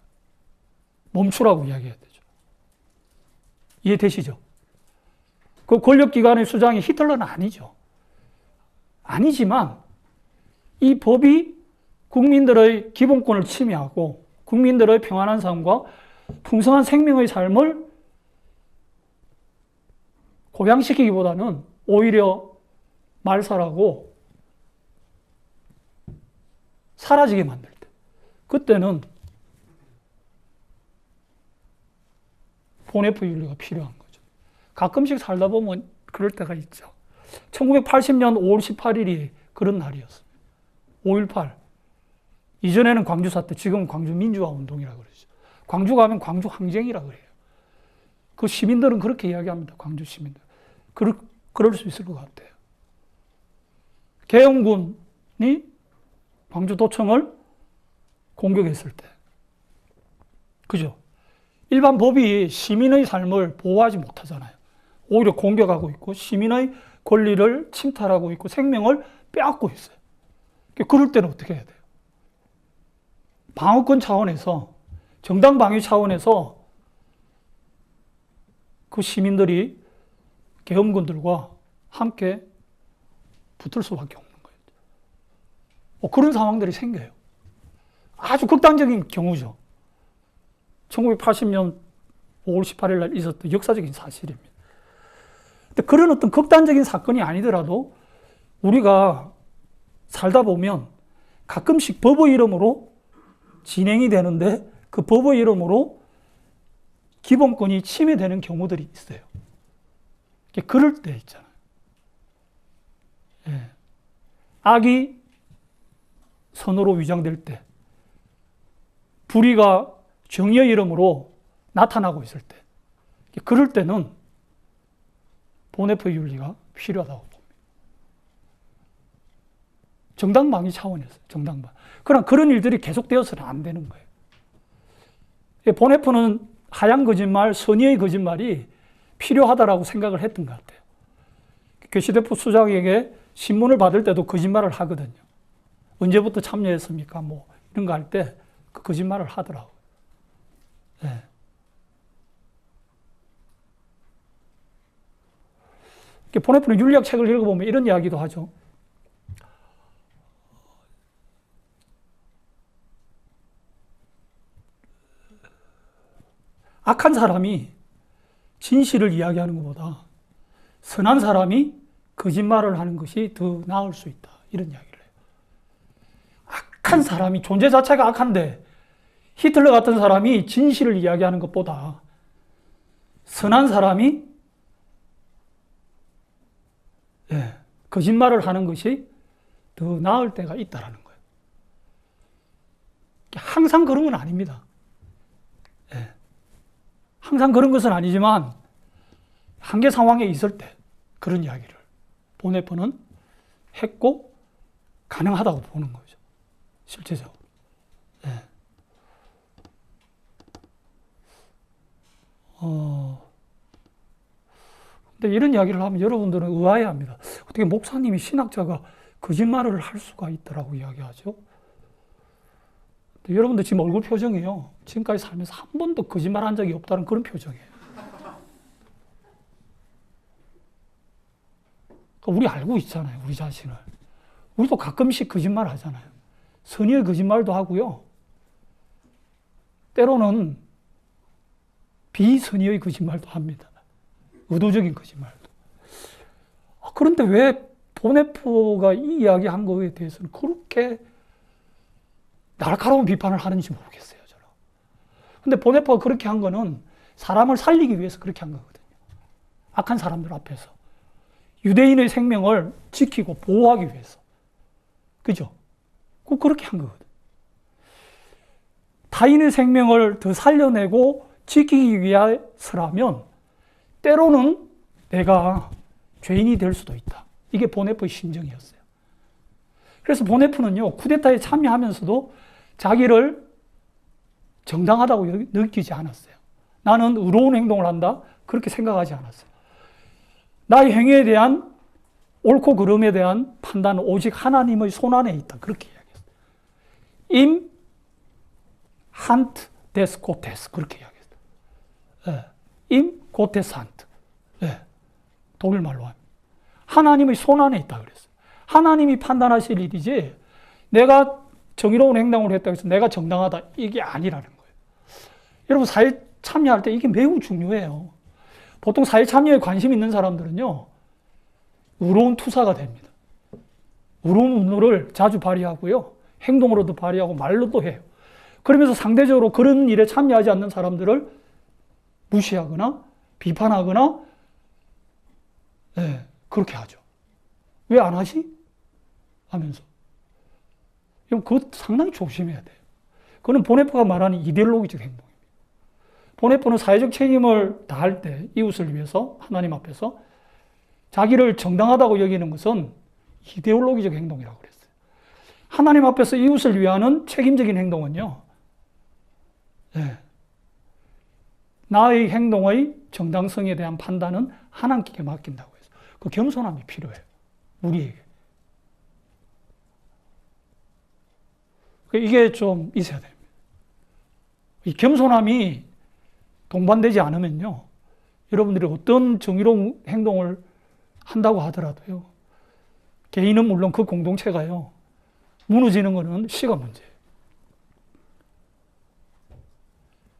멈추라고 이야기해야 되죠. 이해되시죠? 그 권력기관의 수장이 히틀러는 아니죠. 아니지만 이 법이 국민들의 기본권을 침해하고 국민들의 평안한 삶과 풍성한 생명의 삶을 고양시키기보다는 오히려 말살하고 사라지게 만들 때, 그때는 보네포 윤리가 필요한 거죠. 가끔씩 살다 보면 그럴 때가 있죠. 1980년 5월 18일이 그런 날이었습니다. 5.18. 이전에는 광주 사태, 지금은 광주 민주화 운동이라고 그러죠. 광주 가면 광주 항쟁이라고 그래요. 그 시민들은 그렇게 이야기합니다. 광주 시민들. 그럴 수 있을 것 같아요. 계엄군이 광주도청을 공격했을 때. 그죠? 일반 법이 시민의 삶을 보호하지 못하잖아요. 오히려 공격하고 있고 시민의 권리를 침탈하고 있고 생명을 빼앗고 있어요. 그럴 때는 어떻게 해야 돼요? 방어권 차원에서, 정당 방위 차원에서 그 시민들이 계엄군들과 함께 붙을 수밖에 없는 거예요. 그런 상황들이 생겨요. 아주 극단적인 경우죠. 1980년 5월 18일 날 있었던 역사적인 사실입니다. 근데 그런 어떤 극단적인 사건이 아니더라도 우리가 살다 보면 가끔씩 법의 이름으로 진행이 되는데 그 법의 이름으로 기본권이 침해되는 경우들이 있어요. 그럴 때 있잖아요. 예. 악이 선으로 위장될 때, 불의가 정의의 이름으로 나타나고 있을 때, 그럴 때는 보네포 윤리가 필요하다고 봅니다. 정당방위 차원에서, 정당방. 그러나 그런 일들이 계속되어서는 안 되는 거예요. 보네포는 하얀 거짓말, 선의의 거짓말이 필요하다라고 생각을 했던 것 같아요. 교시대표 수장에게 신문을 받을 때도 거짓말을 하거든요. 언제부터 참여했습니까? 뭐 이런 거 할 때 그 거짓말을 하더라고요. 네. 보네프는 윤리학 책을 읽어보면 이런 이야기도 하죠. 악한 사람이 진실을 이야기하는 것보다 선한 사람이 거짓말을 하는 것이 더 나을 수 있다. 이런 이야기를 해요. 악한 사람이, 존재 자체가 악한데 히틀러 같은 사람이 진실을 이야기하는 것보다 선한 사람이 거짓말을 하는 것이 더 나을 때가 있다는 거예요. 항상 그런 건 아닙니다. 항상 그런 것은 아니지만 한계 상황에 있을 때 그런 이야기를 보네프는 했고 가능하다고 보는 거죠. 실제적으로. 근데 이런 이야기를 하면 여러분들은 의아해합니다. 어떻게 목사님이 신학자가 거짓말을 할 수가 있더라고 이야기하죠. 여러분들 지금 얼굴 표정이요. 지금까지 살면서 한 번도 거짓말 한 적이 없다는 그런 표정이에요. 우리 알고 있잖아요. 우리 자신을. 우리도 가끔씩 거짓말 하잖아요. 선의의 거짓말도 하고요. 때로는 비선의의 거짓말도 합니다. 의도적인 거짓말도. 그런데 왜 보네프가 이 이야기한 거에 대해서는 그렇게 날카로운 비판을 하는지 모르겠어요, 저는. 근데 보네프가 그렇게 한 거는 사람을 살리기 위해서 그렇게 한 거거든요. 악한 사람들 앞에서. 유대인의 생명을 지키고 보호하기 위해서. 그죠? 그렇게 한 거거든요. 타인의 생명을 더 살려내고 지키기 위해서라면 때로는 내가 죄인이 될 수도 있다. 이게 보네프의 심정이었어요. 그래서 보네프는요, 쿠데타에 참여하면서도 자기를 정당하다고 느끼지 않았어요. 나는 의로운 행동을 한다. 그렇게 생각하지 않았어요. 나의 행위에 대한 옳고 그름에 대한 판단은 오직 하나님의 손안에 있다. 그렇게 이야기했어요. 임, 한트, 데스, 고테스. 그렇게 이야기했어요. 임, 고테스, 한트. 독일 말로 하면. 하나님의 손안에 있다 그랬어요. 하나님이 판단하실 일이지 내가 정의로운 행동을 했다고 해서 내가 정당하다 이게 아니라는 거예요. 여러분 사회 참여할 때 이게 매우 중요해요. 보통 사회 참여에 관심 있는 사람들은요. 의로운 투사가 됩니다. 의로운 분노를 자주 발휘하고요. 행동으로도 발휘하고 말로도 해요. 그러면서 상대적으로 그런 일에 참여하지 않는 사람들을 무시하거나 비판하거나 그렇게 하죠. 왜 안 하지? 하면서. 그거 상당히 조심해야 돼요. 그거는 보네프가 말하는 이데올로기적 행동입니다. 보네프는 사회적 책임을 다할 때 이웃을 위해서 하나님 앞에서 자기를 정당하다고 여기는 것은 이데올로기적 행동이라고 그랬어요. 하나님 앞에서 이웃을 위하는 책임적인 행동은요. 나의 행동의 정당성에 대한 판단은 하나님께 맡긴다고 해서 그 겸손함이 필요해요. 우리에게. 이게 좀 있어야 됩니다. 이 겸손함이 동반되지 않으면요. 여러분들이 어떤 정의로운 행동을 한다고 하더라도요. 개인은 물론 그 공동체가요. 무너지는 것은 시간 문제예요.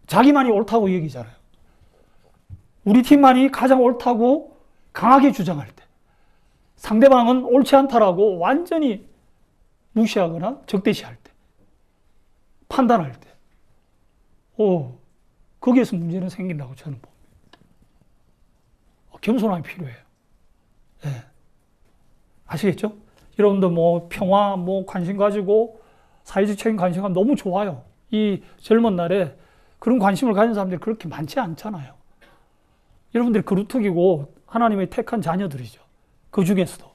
자기만이 옳다고 얘기잖아요. 우리 팀만이 가장 옳다고 강하게 주장할 때 상대방은 옳지 않다라고 완전히 무시하거나 적대시할 때 판단할 때 거기에서 문제는 생긴다고 저는 봅니다. 겸손함이 필요해요. 아시겠죠? 여러분들 평화 관심 가지고 사회적 책임 관심 가지고 너무 좋아요. 이 젊은 날에 그런 관심을 가진 사람들이 그렇게 많지 않잖아요. 여러분들이 그루터기고 하나님의 택한 자녀들이죠. 그 중에서도.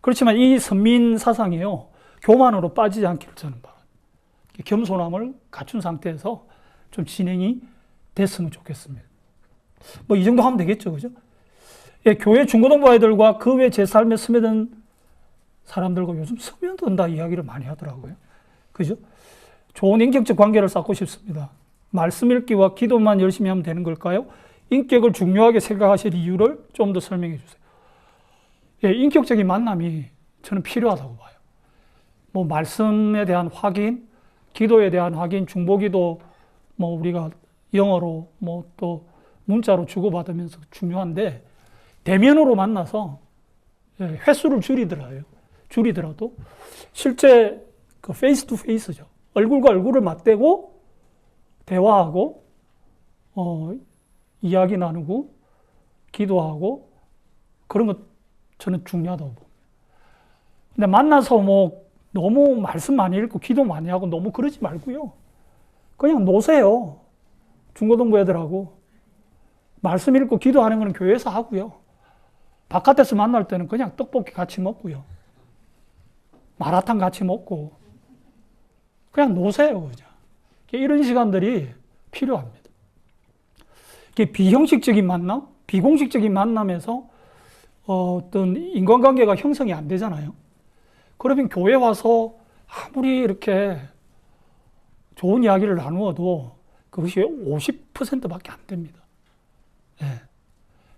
그렇지만 이 선민 사상이요. 교만으로 빠지지 않기를 저는 바랍니다. 겸손함을 갖춘 상태에서 좀 진행이 됐으면 좋겠습니다. 이 정도 하면 되겠죠. 그죠? 교회 중고등부 아이들과 그 외 제 삶에 스며든 사람들과 요즘 스며든다 이야기를 많이 하더라고요. 그죠? 좋은 인격적 관계를 쌓고 싶습니다. 말씀 읽기와 기도만 열심히 하면 되는 걸까요? 인격을 중요하게 생각하실 이유를 좀 더 설명해 주세요. 예, 인격적인 만남이 저는 필요하다고 봐요. 뭐 말씀에 대한 확인, 기도에 대한 확인, 중보기도 뭐 우리가 영어로 뭐 또 문자로 주고받으면서 중요한데, 대면으로 만나서 횟수를 줄이더라도 실제 그 페이스 투 페이스죠. 얼굴과 얼굴을 맞대고 대화하고 이야기 나누고 기도하고 그런 것 저는 중요하다고 봅니다. 근데 만나서 뭐 너무 말씀 많이 읽고 기도 많이 하고 너무 그러지 말고요. 그냥 노세요. 중고등부 애들하고. 말씀 읽고 기도하는 거는 교회에서 하고요. 바깥에서 만날 때는 그냥 떡볶이 같이 먹고요. 마라탕 같이 먹고. 그냥 노세요, 그냥. 이런 시간들이 필요합니다. 이게 비형식적인 만남, 비공식적인 만남에서 어떤 인간관계가 형성이 안 되잖아요. 그러면 교회 와서 아무리 이렇게 좋은 이야기를 나누어도 그것이 50%밖에 안 됩니다. 네.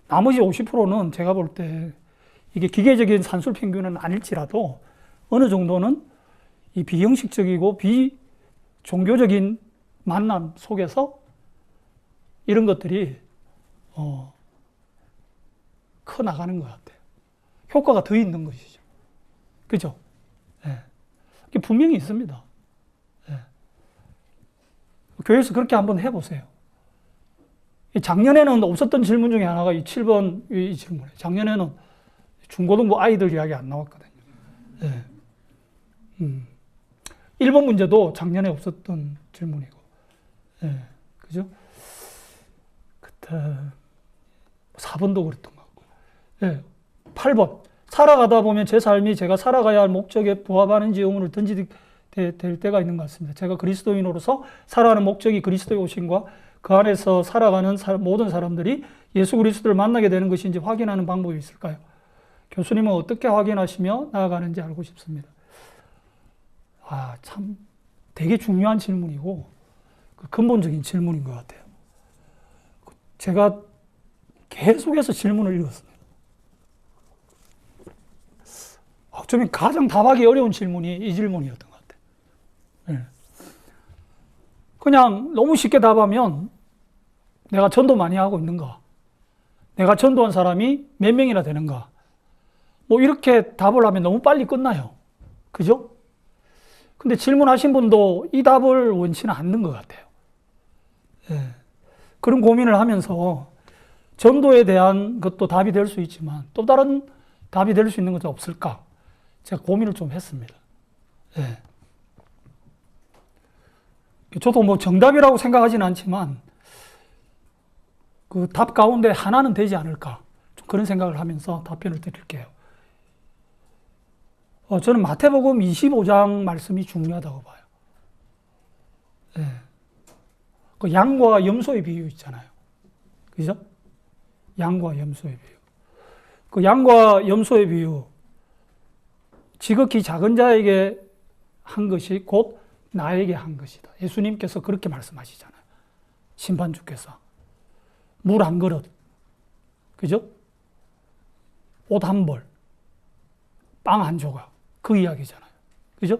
나머지 50%는 제가 볼 때 이게 기계적인 산술평균은 아닐지라도 어느 정도는 이 비형식적이고 비종교적인 만남 속에서 이런 것들이 커 나가는 것 같아요. 효과가 더 있는 것이죠. 그죠? 네. 분명히 있습니다. 네. 교회에서 그렇게 한번 해보세요. 작년에는 없었던 질문 중에 하나가 이 7번 이 질문이에요. 작년에는 중고등부 아이들 이야기 안 나왔거든요. 네. 1번 문제도 작년에 없었던 질문이고. 네. 그죠? 그때 4번도 그랬던 것 같고. 네. 8번. 살아가다 보면 제 삶이 제가 살아가야 할 목적에 부합하는지 의문을 던지게 될 때가 있는 것 같습니다. 제가 그리스도인으로서 살아가는 목적이 그리스도의 오심과 그 안에서 살아가는 모든 사람들이 예수 그리스도를 만나게 되는 것인지 확인하는 방법이 있을까요? 교수님은 어떻게 확인하시며 나아가는지 알고 싶습니다. 참 되게 중요한 질문이고 근본적인 질문인 것 같아요. 제가 계속해서 질문을 읽었습니다. 어쩌면 가장 답하기 어려운 질문이 이 질문이었던 것 같아요. 네. 그냥 너무 쉽게 답하면 내가 전도 많이 하고 있는가? 내가 전도한 사람이 몇 명이나 되는가? 뭐 이렇게 답을 하면 너무 빨리 끝나요. 그죠? 근데 질문하신 분도 이 답을 원치는 않는 것 같아요. 네. 그런 고민을 하면서 전도에 대한 것도 답이 될 수 있지만 또 다른 답이 될 수 있는 것도 없을까? 제가 고민을 좀 했습니다. 네. 저도 뭐 정답이라고 생각하지는 않지만 그 답 가운데 하나는 되지 않을까? 좀 그런 생각을 하면서 답변을 드릴게요. 저는 마태복음 25장 말씀이 중요하다고 봐요. 네. 그 양과 염소의 비유 있잖아요. 그죠? 양과 염소의 비유. 그 양과 염소의 비유, 지극히 작은 자에게 한 것이 곧 나에게 한 것이다. 예수님께서 그렇게 말씀하시잖아요. 심판주께서. 물 한 그릇, 그죠? 옷 한 벌, 빵 한 조각, 그 이야기잖아요. 그죠?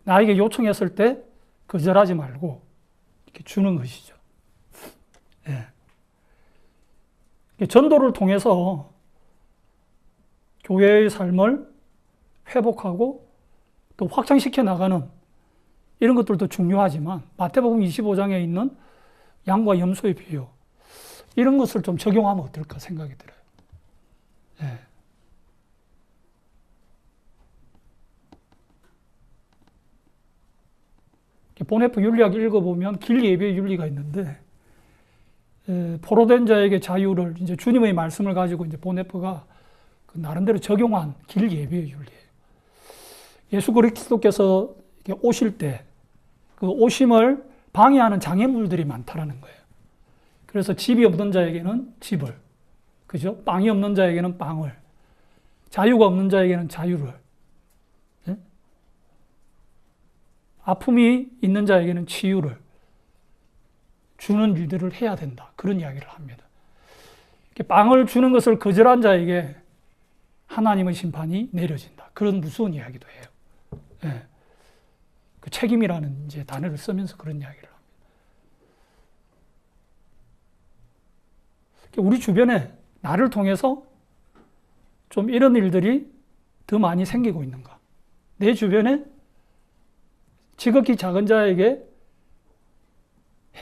나에게 요청했을 때 거절하지 말고 이렇게 주는 것이죠. 예. 전도를 통해서 교회의 삶을 회복하고 또 확장시켜 나가는 이런 것들도 중요하지만 마태복음 25장에 있는 양과 염소의 비유, 이런 것을 좀 적용하면 어떨까 생각이 들어요. 예. 보네프 윤리학 읽어보면 길 예배의 윤리가 있는데, 포로된 자에게 자유를 이제 주님의 말씀을 가지고 이제 보네프가 그 나름대로 적용한 길 예배의 윤리예요. 예수 그리스도께서 오실 때 그 오심을 방해하는 장애물들이 많다라는 거예요. 그래서 집이 없는 자에게는 집을, 그죠? 빵이 없는 자에게는 빵을, 자유가 없는 자에게는 자유를, 네? 아픔이 있는 자에게는 치유를 주는 일들을 해야 된다. 그런 이야기를 합니다. 빵을 주는 것을 거절한 자에게 하나님의 심판이 내려진다. 그런 무서운 이야기도 해요. 예. 그 책임이라는 이제 단어를 쓰면서 그런 이야기를 합니다. 우리 주변에 나를 통해서 좀 이런 일들이 더 많이 생기고 있는가? 내 주변에 지극히 작은 자에게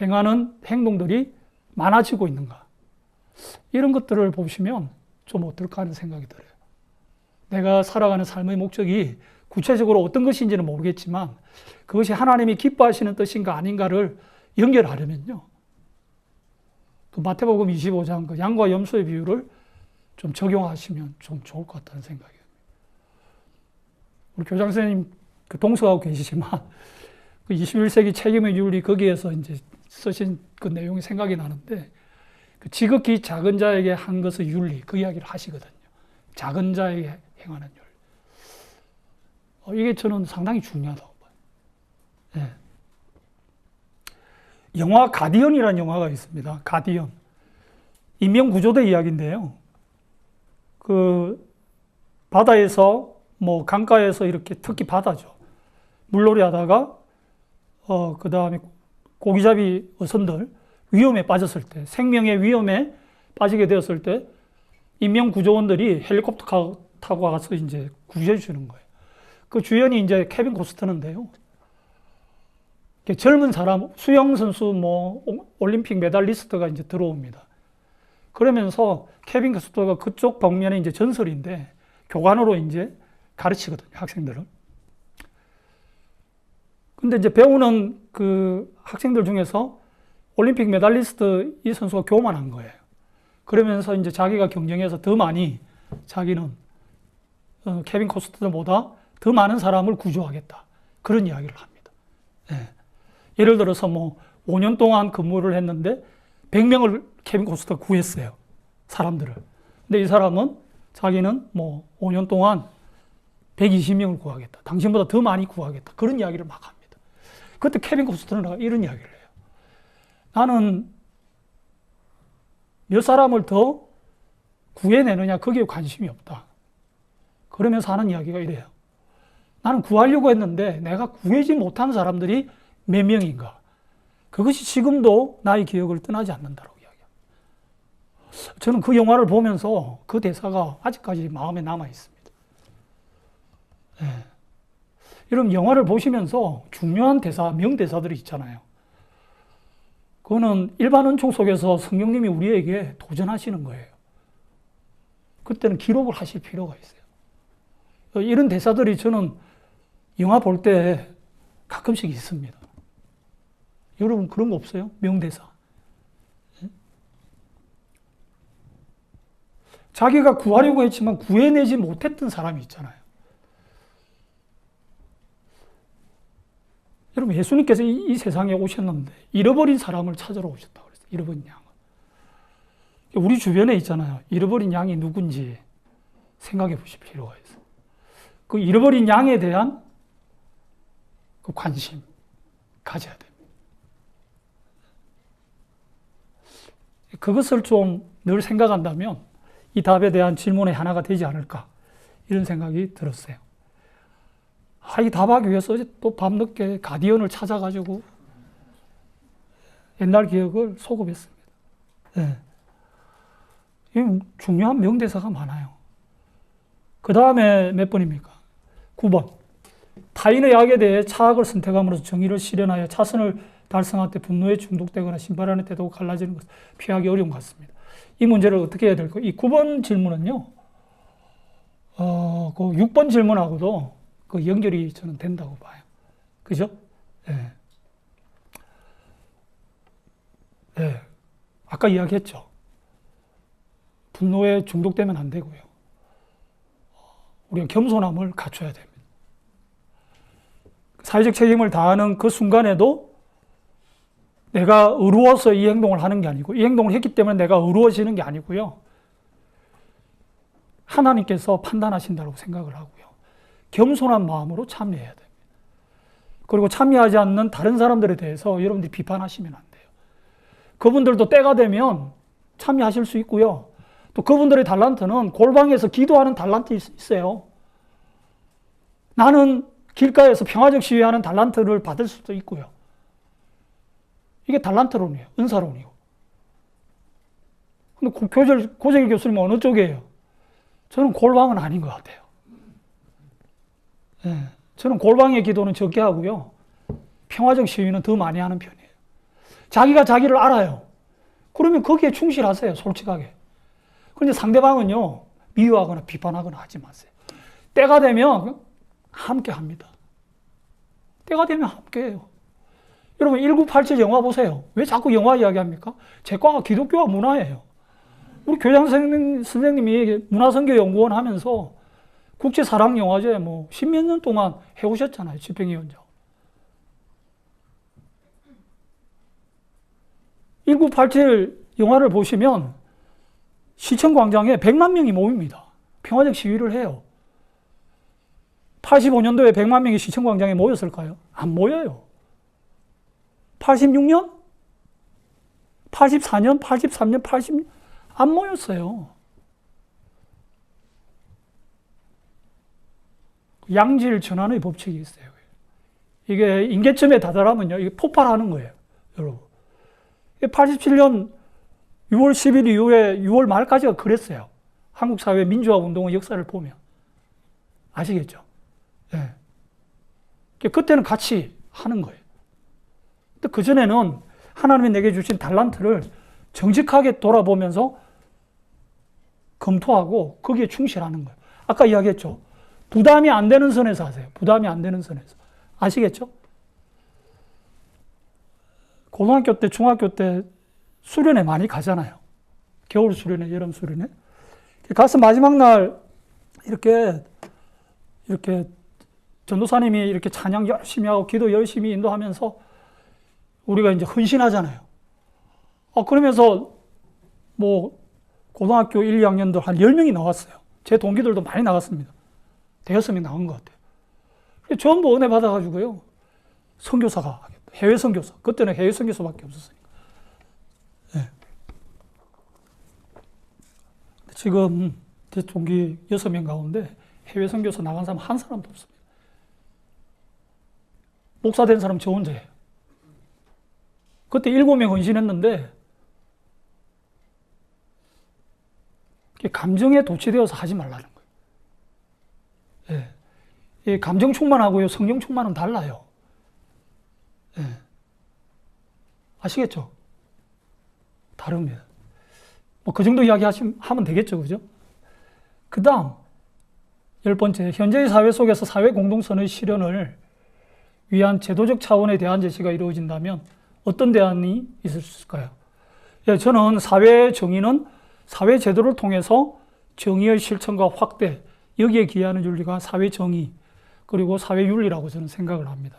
행하는 행동들이 많아지고 있는가? 이런 것들을 보시면 좀 어떨까 하는 생각이 들어요. 내가 살아가는 삶의 목적이 구체적으로 어떤 것인지는 모르겠지만 그것이 하나님이 기뻐하시는 뜻인가 아닌가를 연결하려면요. 그 마태복음 25장 그 양과 염소의 비유를 좀 적용하시면 좀 좋을 것 같다는 생각이에요. 우리 교장 선생님 그 동서하고 계시지만 그 21세기 책임의 윤리 거기에서 이제 쓰신 그 내용이 생각이 나는데 그 지극히 작은 자에게 한 것의 윤리 그 이야기를 하시거든요. 작은 자에게 행하는 윤리. 이게 저는 상당히 중요하다고 봐요. 네. 영화 가디언이라는 영화가 있습니다. 가디언. 인명구조대 이야기인데요. 그 바다에서 뭐 강가에서 이렇게 특히 바다죠. 물놀이 하다가 그 다음에 고기잡이 어선들 위험에 빠졌을 때, 생명의 위험에 빠지게 되었을 때 인명구조원들이 헬리콥터 타고 가서 이제 구조해 주는 거예요. 그 주연이 이제 케빈 코스터인데요. 젊은 사람, 수영 선수, 뭐 올림픽 메달리스트가 이제 들어옵니다. 그러면서 케빈 코스터가 그쪽 방면에 이제 전설인데 교관으로 이제 가르치거든요, 학생들을. 근데 이제 배우는 그 학생들 중에서 올림픽 메달리스트 이 선수가 교만한 거예요. 그러면서 이제 자기가 경쟁해서 더 많이 자기는 케빈 코스터보다 더 많은 사람을 구조하겠다. 그런 이야기를 합니다. 네. 예를 들어서 뭐 5년 동안 근무를 했는데 100명을 케빈 코스터가 구했어요. 사람들을. 근데 이 사람은 자기는 뭐 5년 동안 120명을 구하겠다. 당신보다 더 많이 구하겠다. 그런 이야기를 막 합니다. 그때 케빈 코스터는 이런 이야기를 해요. 나는 몇 사람을 더 구해내느냐 거기에 관심이 없다. 그러면서 하는 이야기가 이래요. 나는 구하려고 했는데 내가 구하지 못한 사람들이 몇 명인가. 그것이 지금도 나의 기억을 떠나지 않는다고 이야기합니다. 저는 그 영화를 보면서 그 대사가 아직까지 마음에 남아 있습니다. 네. 여러분 영화를 보시면서 중요한 대사, 명대사들이 있잖아요. 그거는 일반 은총 속에서 성령님이 우리에게 도전하시는 거예요. 그때는 기록을 하실 필요가 있어요. 이런 대사들이 저는 영화 볼 때 가끔씩 있습니다. 여러분 그런 거 없어요? 명대사. 자기가 구하려고 했지만 구해내지 못했던 사람이 있잖아요. 여러분 예수님께서 이 세상에 오셨는데 잃어버린 사람을 찾으러 오셨다고 그랬어요. 잃어버린 양을. 우리 주변에 있잖아요. 잃어버린 양이 누군지 생각해 보실 필요가 있어요. 그 잃어버린 양에 대한 그 관심 가져야 됩니다. 그것을 좀 늘 생각한다면 이 답에 대한 질문의 하나가 되지 않을까 이런 생각이 들었어요. 이 답하기 위해서 또 밤늦게 가디언을 찾아가지고 옛날 기억을 소급했습니다. 네. 중요한 명대사가 많아요. 그 다음에 몇 번입니까? 9번. 타인의 악에 대해 차악을 선택함으로써 정의를 실현하여 차선을 달성할 때 분노에 중독되거나 심판하는 태도가 갈라지는 것을 피하기 어려운 것 같습니다. 이 문제를 어떻게 해야 될까요? 이 9번 질문은요, 그 6번 질문하고도 그 연결이 저는 된다고 봐요. 그죠? 네. 네. 아까 이야기했죠. 분노에 중독되면 안 되고요. 우리가 겸손함을 갖춰야 됩니다. 사회적 책임을 다하는 그 순간에도 내가 의로워서 이 행동을 하는 게 아니고 이 행동을 했기 때문에 내가 의로워지는 게 아니고요. 하나님께서 판단하신다고 생각을 하고요. 겸손한 마음으로 참여해야 됩니다. 그리고 참여하지 않는 다른 사람들에 대해서 여러분들이 비판하시면 안 돼요. 그분들도 때가 되면 참여하실 수 있고요. 또 그분들의 달란트는 골방에서 기도하는 달란트 있어요. 나는 길가에서 평화적 시위하는 달란트를 받을 수도 있고요. 이게 달란트론이에요. 은사론이고. 근데 고재일 교수님은 어느 쪽이에요? 저는 골방은 아닌 것 같아요. 네, 저는 골방의 기도는 적게 하고요. 평화적 시위는 더 많이 하는 편이에요. 자기가 자기를 알아요. 그러면 거기에 충실하세요. 솔직하게. 그런데 상대방은요. 미워하거나 비판하거나 하지 마세요. 때가 되면 함께 합니다. 때가 되면 함께 해요. 여러분 1987 영화 보세요. 왜 자꾸 영화 이야기합니까? 제 과가 기독교와 문화예요. 우리 교장 선생님이 문화선교연구원 하면서 국제사랑영화제 뭐 십몇 년 동안 해오셨잖아요. 집행위원장. 1987 영화를 보시면 시청광장에 100만 명이 모입니다. 평화적 시위를 해요. 85년도에 100만 명이 시청광장에 모였을까요? 안 모여요. 86년? 84년? 83년? 80년? 안 모였어요. 양질 전환의 법칙이 있어요. 이게 임계점에 다다르면요, 이게 폭발하는 거예요, 여러분. 87년 6월 10일 이후에 6월 말까지가 그랬어요. 한국 사회 민주화 운동의 역사를 보면. 아시겠죠? 예. 그때는 같이 하는 거예요. 근데 그전에는 하나님이 내게 주신 달란트를 정직하게 돌아보면서 검토하고 거기에 충실하는 거예요. 아까 이야기했죠. 부담이 안 되는 선에서 하세요. 부담이 안 되는 선에서. 아시겠죠? 고등학교 때, 중학교 때 수련회 많이 가잖아요. 겨울 수련회, 여름 수련회. 가서 마지막 날 이렇게 전도사님이 이렇게 찬양 열심히 하고 기도 열심히 인도하면서 우리가 이제 헌신하잖아요. 그러면서 뭐 고등학교 1, 2학년들 한 10명이 나왔어요. 제 동기들도 많이 나갔습니다. 대여섯 명 나온 것 같아요. 전부 은혜 받아가지고요. 선교사가 하겠다. 해외 선교사. 그때는 해외 선교사밖에 없었으니까. 네. 지금 제 동기 6명 가운데 해외 선교사 나간 사람 한 사람도 없습니다. 목사 된 사람 저 혼자예요. 그때 7명 헌신했는데 감정에 도취되어서 하지 말라는 거예요. 예. 감정 충만하고요, 성령 충만은 달라요. 예. 아시겠죠? 다릅니다. 뭐 그 정도 이야기 하면 되겠죠, 그죠? 그 다음, 10번째, 현재의 사회 속에서 사회 공동선의 실현을 위한 제도적 차원의 대안 제시가 이루어진다면 어떤 대안이 있을까요? 예, 저는 사회 정의는 사회 제도를 통해서 정의의 실천과 확대, 여기에 기여하는 윤리가 사회 정의, 그리고 사회 윤리라고 저는 생각을 합니다.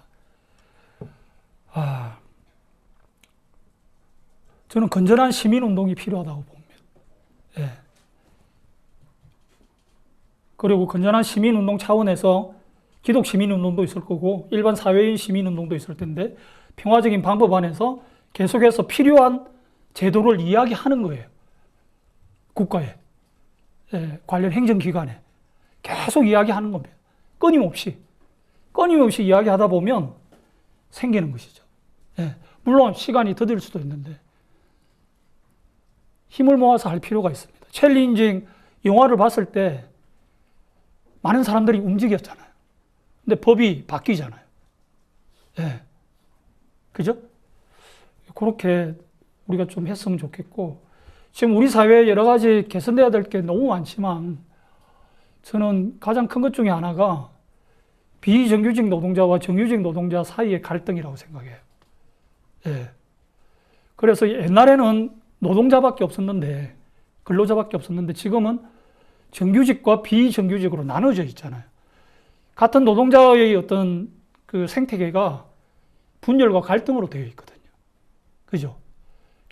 저는 건전한 시민운동이 필요하다고 봅니다. 예. 그리고 건전한 시민운동 차원에서 기독 시민운동도 있을 거고 일반 사회인 시민운동도 있을 텐데 평화적인 방법 안에서 계속해서 필요한 제도를 이야기하는 거예요. 국가에, 관련 행정기관에 계속 이야기하는 겁니다. 끊임없이 이야기하다 보면 생기는 것이죠. 물론 시간이 더딜 수도 있는데 힘을 모아서 할 필요가 있습니다. 챌린징 영화를 봤을 때 많은 사람들이 움직였잖아요. 근데 법이 바뀌잖아요. 그죠? 그렇게 우리가 좀 했으면 좋겠고, 지금 우리 사회에 여러 가지 개선돼야 될 게 너무 많지만, 저는 가장 큰 것 중에 하나가 비정규직 노동자와 정규직 노동자 사이의 갈등이라고 생각해요. 그래서 옛날에는 노동자밖에 없었는데, 근로자밖에 없었는데, 지금은 정규직과 비정규직으로 나눠져 있잖아요. 같은 노동자의 어떤 그 생태계가 분열과 갈등으로 되어 있거든요. 그죠?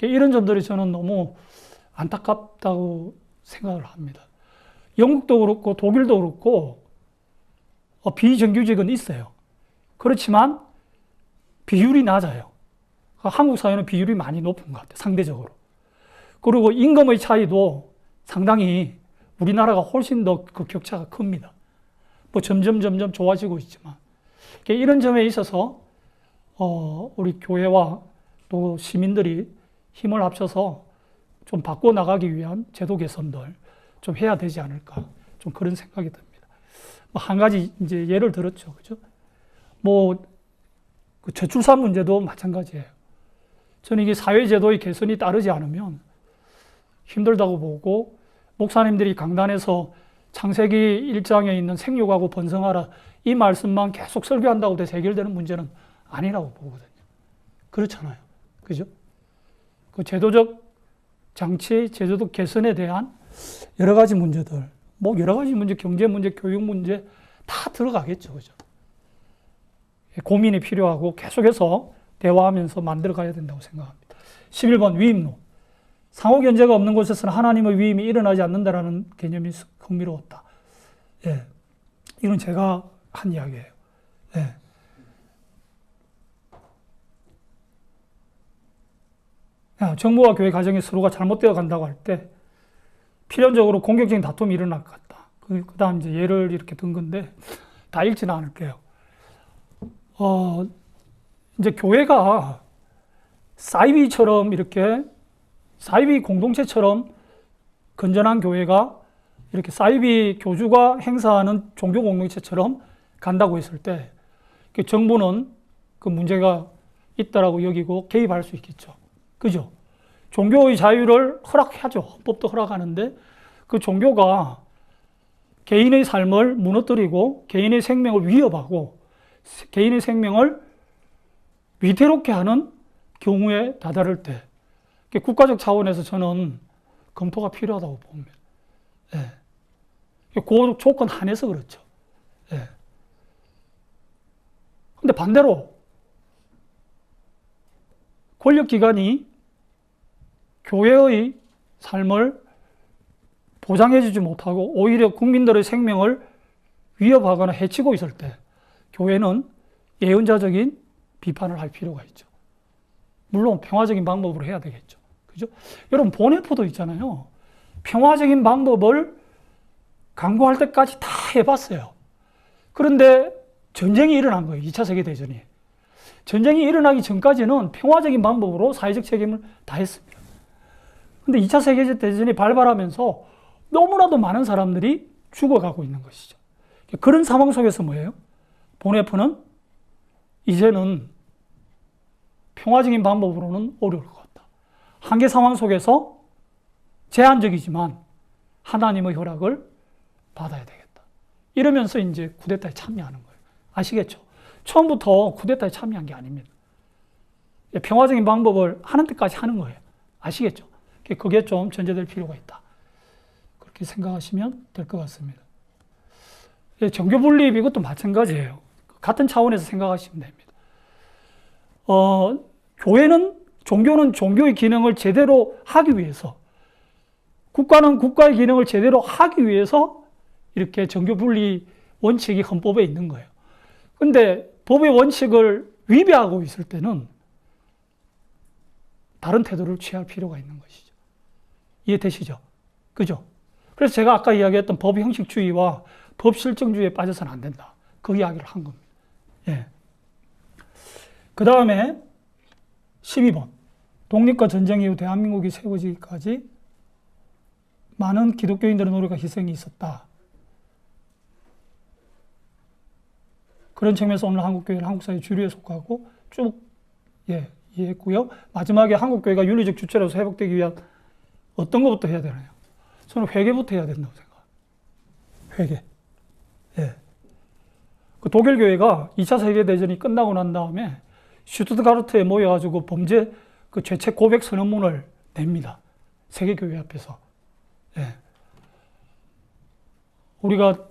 이런 점들이 저는 너무 안타깝다고 생각을 합니다. 영국도 그렇고 독일도 그렇고 비정규직은 있어요. 그렇지만 비율이 낮아요. 한국 사회는 비율이 많이 높은 것 같아요. 상대적으로. 그리고 임금의 차이도 상당히 우리나라가 훨씬 더 그 격차가 큽니다. 뭐 점점 좋아지고 있지만 이런 점에 있어서 우리 교회와 또 시민들이 힘을 합쳐서 좀 바꿔 나가기 위한 제도 개선들 좀 해야 되지 않을까, 좀 그런 생각이 듭니다. 한 가지 이제 예를 들었죠, 그죠? 그 저출산 문제도 마찬가지예요. 저는 이게 사회제도의 개선이 따르지 않으면 힘들다고 보고, 목사님들이 강단에서 창세기 1장에 있는 생육하고 번성하라 이 말씀만 계속 설교한다고 해서 해결되는 문제는 아니라고 보거든요. 그렇잖아요. 그죠? 그 제도적 장치, 제도적 개선에 대한 여러 가지 문제들, 여러 가지 문제, 경제 문제, 교육 문제 다 들어가겠죠. 그죠? 고민이 필요하고 계속해서 대화하면서 만들어 가야 된다고 생각합니다. 11번 위임론. 상호 견제가 없는 곳에서는 하나님의 위임이 일어나지 않는다라는 개념이 흥미로웠다. 예. 이건 제가 한 이야기예요. 예. 정부와 교회 가정이 서로가 잘못되어 간다고 할 때 필연적으로 공격적인 다툼이 일어날 것 같다. 그 다음 이제 예를 이렇게 든 건데 다 읽지는 않을게요. 이제 교회가 사이비처럼 이렇게 사이비 공동체처럼 건전한 교회가 이렇게 사이비 교주가 행사하는 종교 공동체처럼 간다고 했을 때 정부는 그 문제가 있다라고 여기고 개입할 수 있겠죠. 그죠? 종교의 자유를 허락하죠. 헌법도 허락하는데 그 종교가 개인의 삶을 무너뜨리고 개인의 생명을 위협하고 개인의 생명을 위태롭게 하는 경우에 다다를 때 국가적 차원에서 저는 검토가 필요하다고 봅니다. 예. 그 조건 한해서 그렇죠. 예. 근데 반대로 권력기관이 교회의 삶을 보장해주지 못하고 오히려 국민들의 생명을 위협하거나 해치고 있을 때 교회는 예언자적인 비판을 할 필요가 있죠. 물론 평화적인 방법으로 해야 되겠죠. 그죠? 여러분, 보네포도 있잖아요. 평화적인 방법을 강구할 때까지 다 해봤어요. 그런데 전쟁이 일어난 거예요. 2차 세계대전이. 전쟁이 일어나기 전까지는 평화적인 방법으로 사회적 책임을 다했습니다. 근데 2차 세계대전이 발발하면서 너무나도 많은 사람들이 죽어가고 있는 것이죠. 그런 상황 속에서 뭐예요? 보네포는 이제는 평화적인 방법으로는 어려울 것 같다. 한계 상황 속에서 제한적이지만 하나님의 허락을 받아야 되겠다. 이러면서 이제 쿠데타에 참여하는 거예요. 아시겠죠? 처음부터 쿠데타에 참여한 게 아닙니다. 평화적인 방법을 하는 데까지 하는 거예요. 아시겠죠? 그게 좀 전제될 필요가 있다. 그렇게 생각하시면 될 것 같습니다. 정교 분립 이것도 마찬가지예요. 같은 차원에서 생각하시면 됩니다. 종교는 종교의 기능을 제대로 하기 위해서, 국가는 국가의 기능을 제대로 하기 위해서 이렇게 정교 분리 원칙이 헌법에 있는 거예요. 근데 법의 원칙을 위배하고 있을 때는 다른 태도를 취할 필요가 있는 것이죠. 이해되시죠? 그죠? 그래서 제가 아까 이야기했던 법 형식주의와 법 실정주의에 빠져서는 안 된다. 그 이야기를 한 겁니다. 예. 그 다음에 12번. 독립과 전쟁 이후 대한민국이 세워지기까지 많은 기독교인들의 노력과 희생이 있었다. 그런 측면에서 오늘 한국교회는 한국사회 주류에 속하고 쭉 이해했고요. 마지막에 한국교회가 윤리적 주체로서 회복되기 위한 어떤 것부터 해야 되나요? 저는 회개부터 해야 된다고 생각합니다. 회개. 예. 그 독일 교회가 2차 세계대전이 끝나고 난 다음에 슈투트가르트에 모여가지고 범죄 그 죄책 고백 선언문을 냅니다. 세계교회 앞에서. 예. 우리가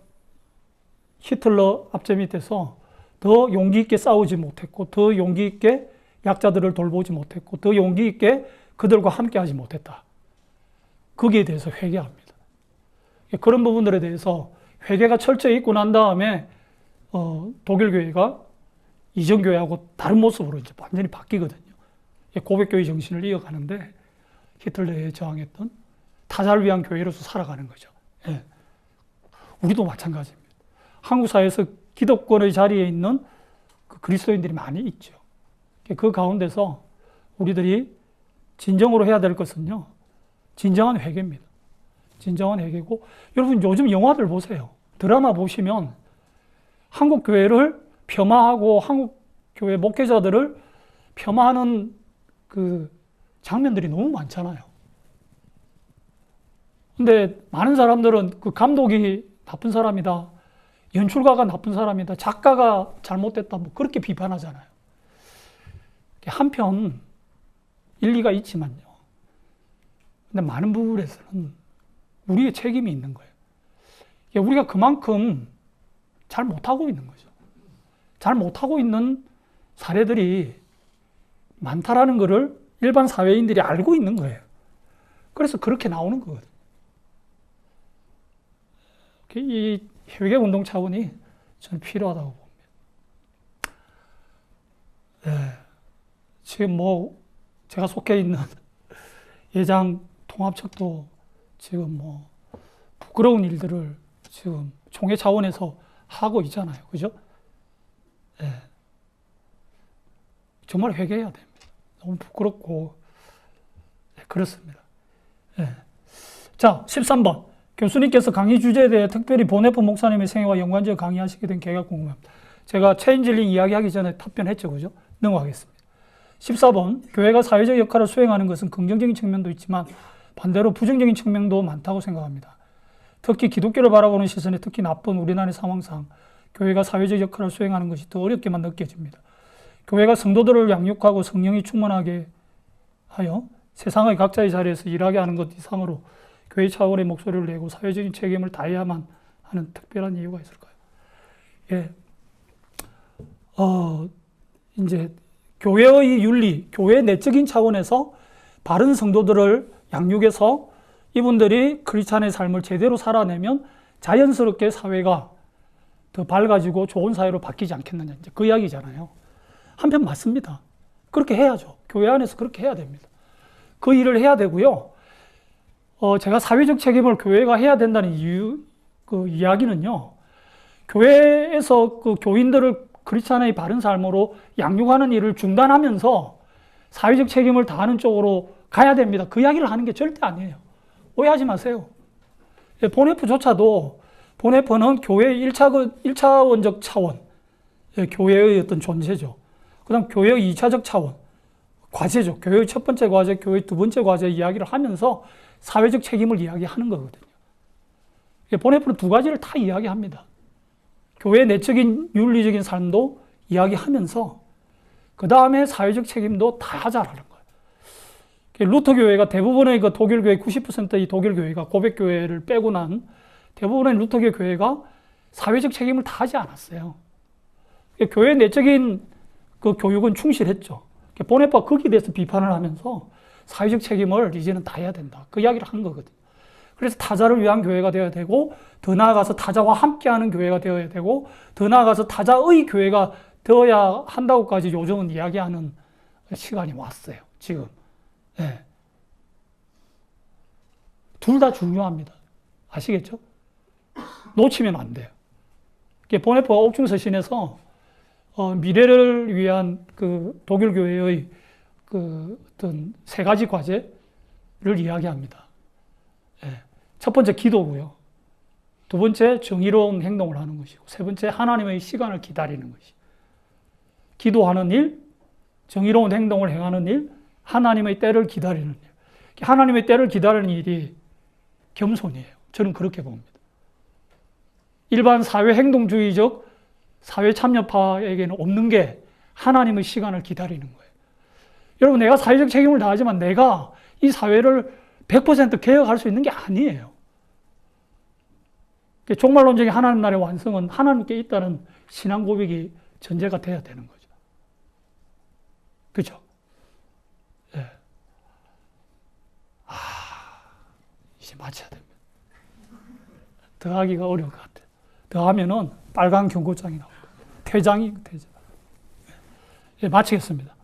히틀러 압제 밑에서 더 용기 있게 싸우지 못했고, 더 용기 있게 약자들을 돌보지 못했고, 더 용기 있게 그들과 함께 하지 못했다. 거기에 대해서 회개합니다. 그런 부분들에 대해서 회개가 철저히 있고 난 다음에 독일 교회가 이전 교회하고 다른 모습으로 이제 완전히 바뀌거든요. 고백교회 정신을 이어가는데 히틀러에 저항했던 타자를 위한 교회로서 살아가는 거죠. 예. 우리도 마찬가지입니다. 한국 사회에서 기득권의 자리에 있는 그 그리스도인들이 많이 있죠. 그 가운데서 우리들이 진정으로 해야 될 것은요, 진정한 회개입니다. 진정한 회개고, 여러분 요즘 영화들 보세요. 드라마 보시면 한국 교회를 폄하하고 한국 교회 목회자들을 폄하하는 그 장면들이 너무 많잖아요. 근데 많은 사람들은 그 감독이 나쁜 사람이다, 연출가가 나쁜 사람이다, 작가가 잘못됐다, 뭐 그렇게 비판하잖아요. 한편 일리가 있지만요. 근데 많은 부분에서는 우리의 책임이 있는 거예요. 우리가 그만큼 잘 못하고 있는 거죠. 잘 못하고 있는 사례들이 많다라는 것을 일반 사회인들이 알고 있는 거예요. 그래서 그렇게 나오는 거거든요. 이 회개운동 차원이 저는 필요하다고 봅니다. 네. 지금 뭐 제가 속해 있는 예장 통합측도 지금 뭐 부끄러운 일들을 지금 총회 차원에서 하고 있잖아요. 그죠? 네. 정말 회개해야 됩니다. 너무 부끄럽고, 네, 그렇습니다. 네. 자, 13번. 교수님께서 강의 주제에 대해 특별히 보네프 목사님의 생애와 연관지어 강의하시게 된 계기가 궁금합니다. 제가 체인질링 이야기하기 전에 답변했죠. 그죠? 넘어가겠습니다. 14번. 교회가 사회적 역할을 수행하는 것은 긍정적인 측면도 있지만 반대로 부정적인 측면도 많다고 생각합니다. 특히 기독교를 바라보는 시선이 특히 나쁜 우리나라의 상황상 교회가 사회적 역할을 수행하는 것이 더 어렵게만 느껴집니다. 교회가 성도들을 양육하고 성령이 충만하게 하여 세상의 각자의 자리에서 일하게 하는 것 이상으로 교회 차원의 목소리를 내고 사회적인 책임을 다해야만 하는 특별한 이유가 있을까요? 예. 이제 교회의 윤리, 교회 내적인 차원에서 바른 성도들을 양육해서 이분들이 크리스찬의 삶을 제대로 살아내면 자연스럽게 사회가 더 밝아지고 좋은 사회로 바뀌지 않겠느냐. 이제 그 이야기잖아요. 한편 맞습니다. 그렇게 해야죠. 교회 안에서 그렇게 해야 됩니다. 그 일을 해야 되고요. 제가 사회적 책임을 교회가 해야 된다는 그 이야기는요. 교회에서 그 교인들을 크리스찬의 바른 삶으로 양육하는 일을 중단하면서 사회적 책임을 다하는 쪽으로 가야 됩니다. 그 이야기를 하는 게 절대 아니에요. 오해하지 마세요. 보네프조차도, 보네프는 교회의 1차원적 차원, 교회의 어떤 존재죠. 그 다음 교회의 2차적 차원, 과제죠. 교회의 첫 번째 과제, 교회의 두 번째 과제 이야기를 하면서 사회적 책임을 이야기하는 거거든요. 보네프는 두 가지를 다 이야기합니다. 교회 내적인 윤리적인 삶도 이야기하면서 그 다음에 사회적 책임도 다 하자라는 거예요. 루터 교회가 대부분의 그 독일 교회 90%의 독일 교회가 고백 교회를 빼고 난 대부분의 루터교 교회가 사회적 책임을 다 하지 않았어요. 교회 내적인 그 교육은 충실했죠. 보네파가 거기에 대해서 비판을 하면서 사회적 책임을 이제는 다 해야 된다. 그 이야기를 한 거거든요. 그래서 타자를 위한 교회가 되어야 되고, 더 나아가서 타자와 함께하는 교회가 되어야 되고, 더 나아가서 타자의 교회가 되어야 한다고까지 요즘은 이야기하는 시간이 왔어요. 지금. 네. 둘 다 중요합니다. 아시겠죠? 놓치면 안 돼요. 보네파가 옥중서신에서 미래를 위한 그 독일 교회의 그 어떤 세 가지 과제를 이야기합니다. 예. 첫 번째 기도고요. 두 번째 정의로운 행동을 하는 것이고, 세 번째 하나님의 시간을 기다리는 것이. 기도하는 일, 정의로운 행동을 행하는 일, 하나님의 때를 기다리는 일. 하나님의 때를 기다리는 일이 겸손이에요. 저는 그렇게 봅니다. 일반 사회 행동주의적 사회 참여파에게는 없는 게 하나님의 시간을 기다리는 거예요. 여러분, 내가 사회적 책임을 다하지만 내가 이 사회를 100% 개혁할 수 있는 게 아니에요. 종말론적인 하나님 나라의 완성은 하나님께 있다는 신앙 고백이 전제가 돼야 되는 거죠. 그죠? 예. 이제 마쳐야 됩니다. 더 하기가 어려울 것 같아요. 더 하면은 빨간 경고장이 나옵니다. 퇴장. 예, 마치겠습니다.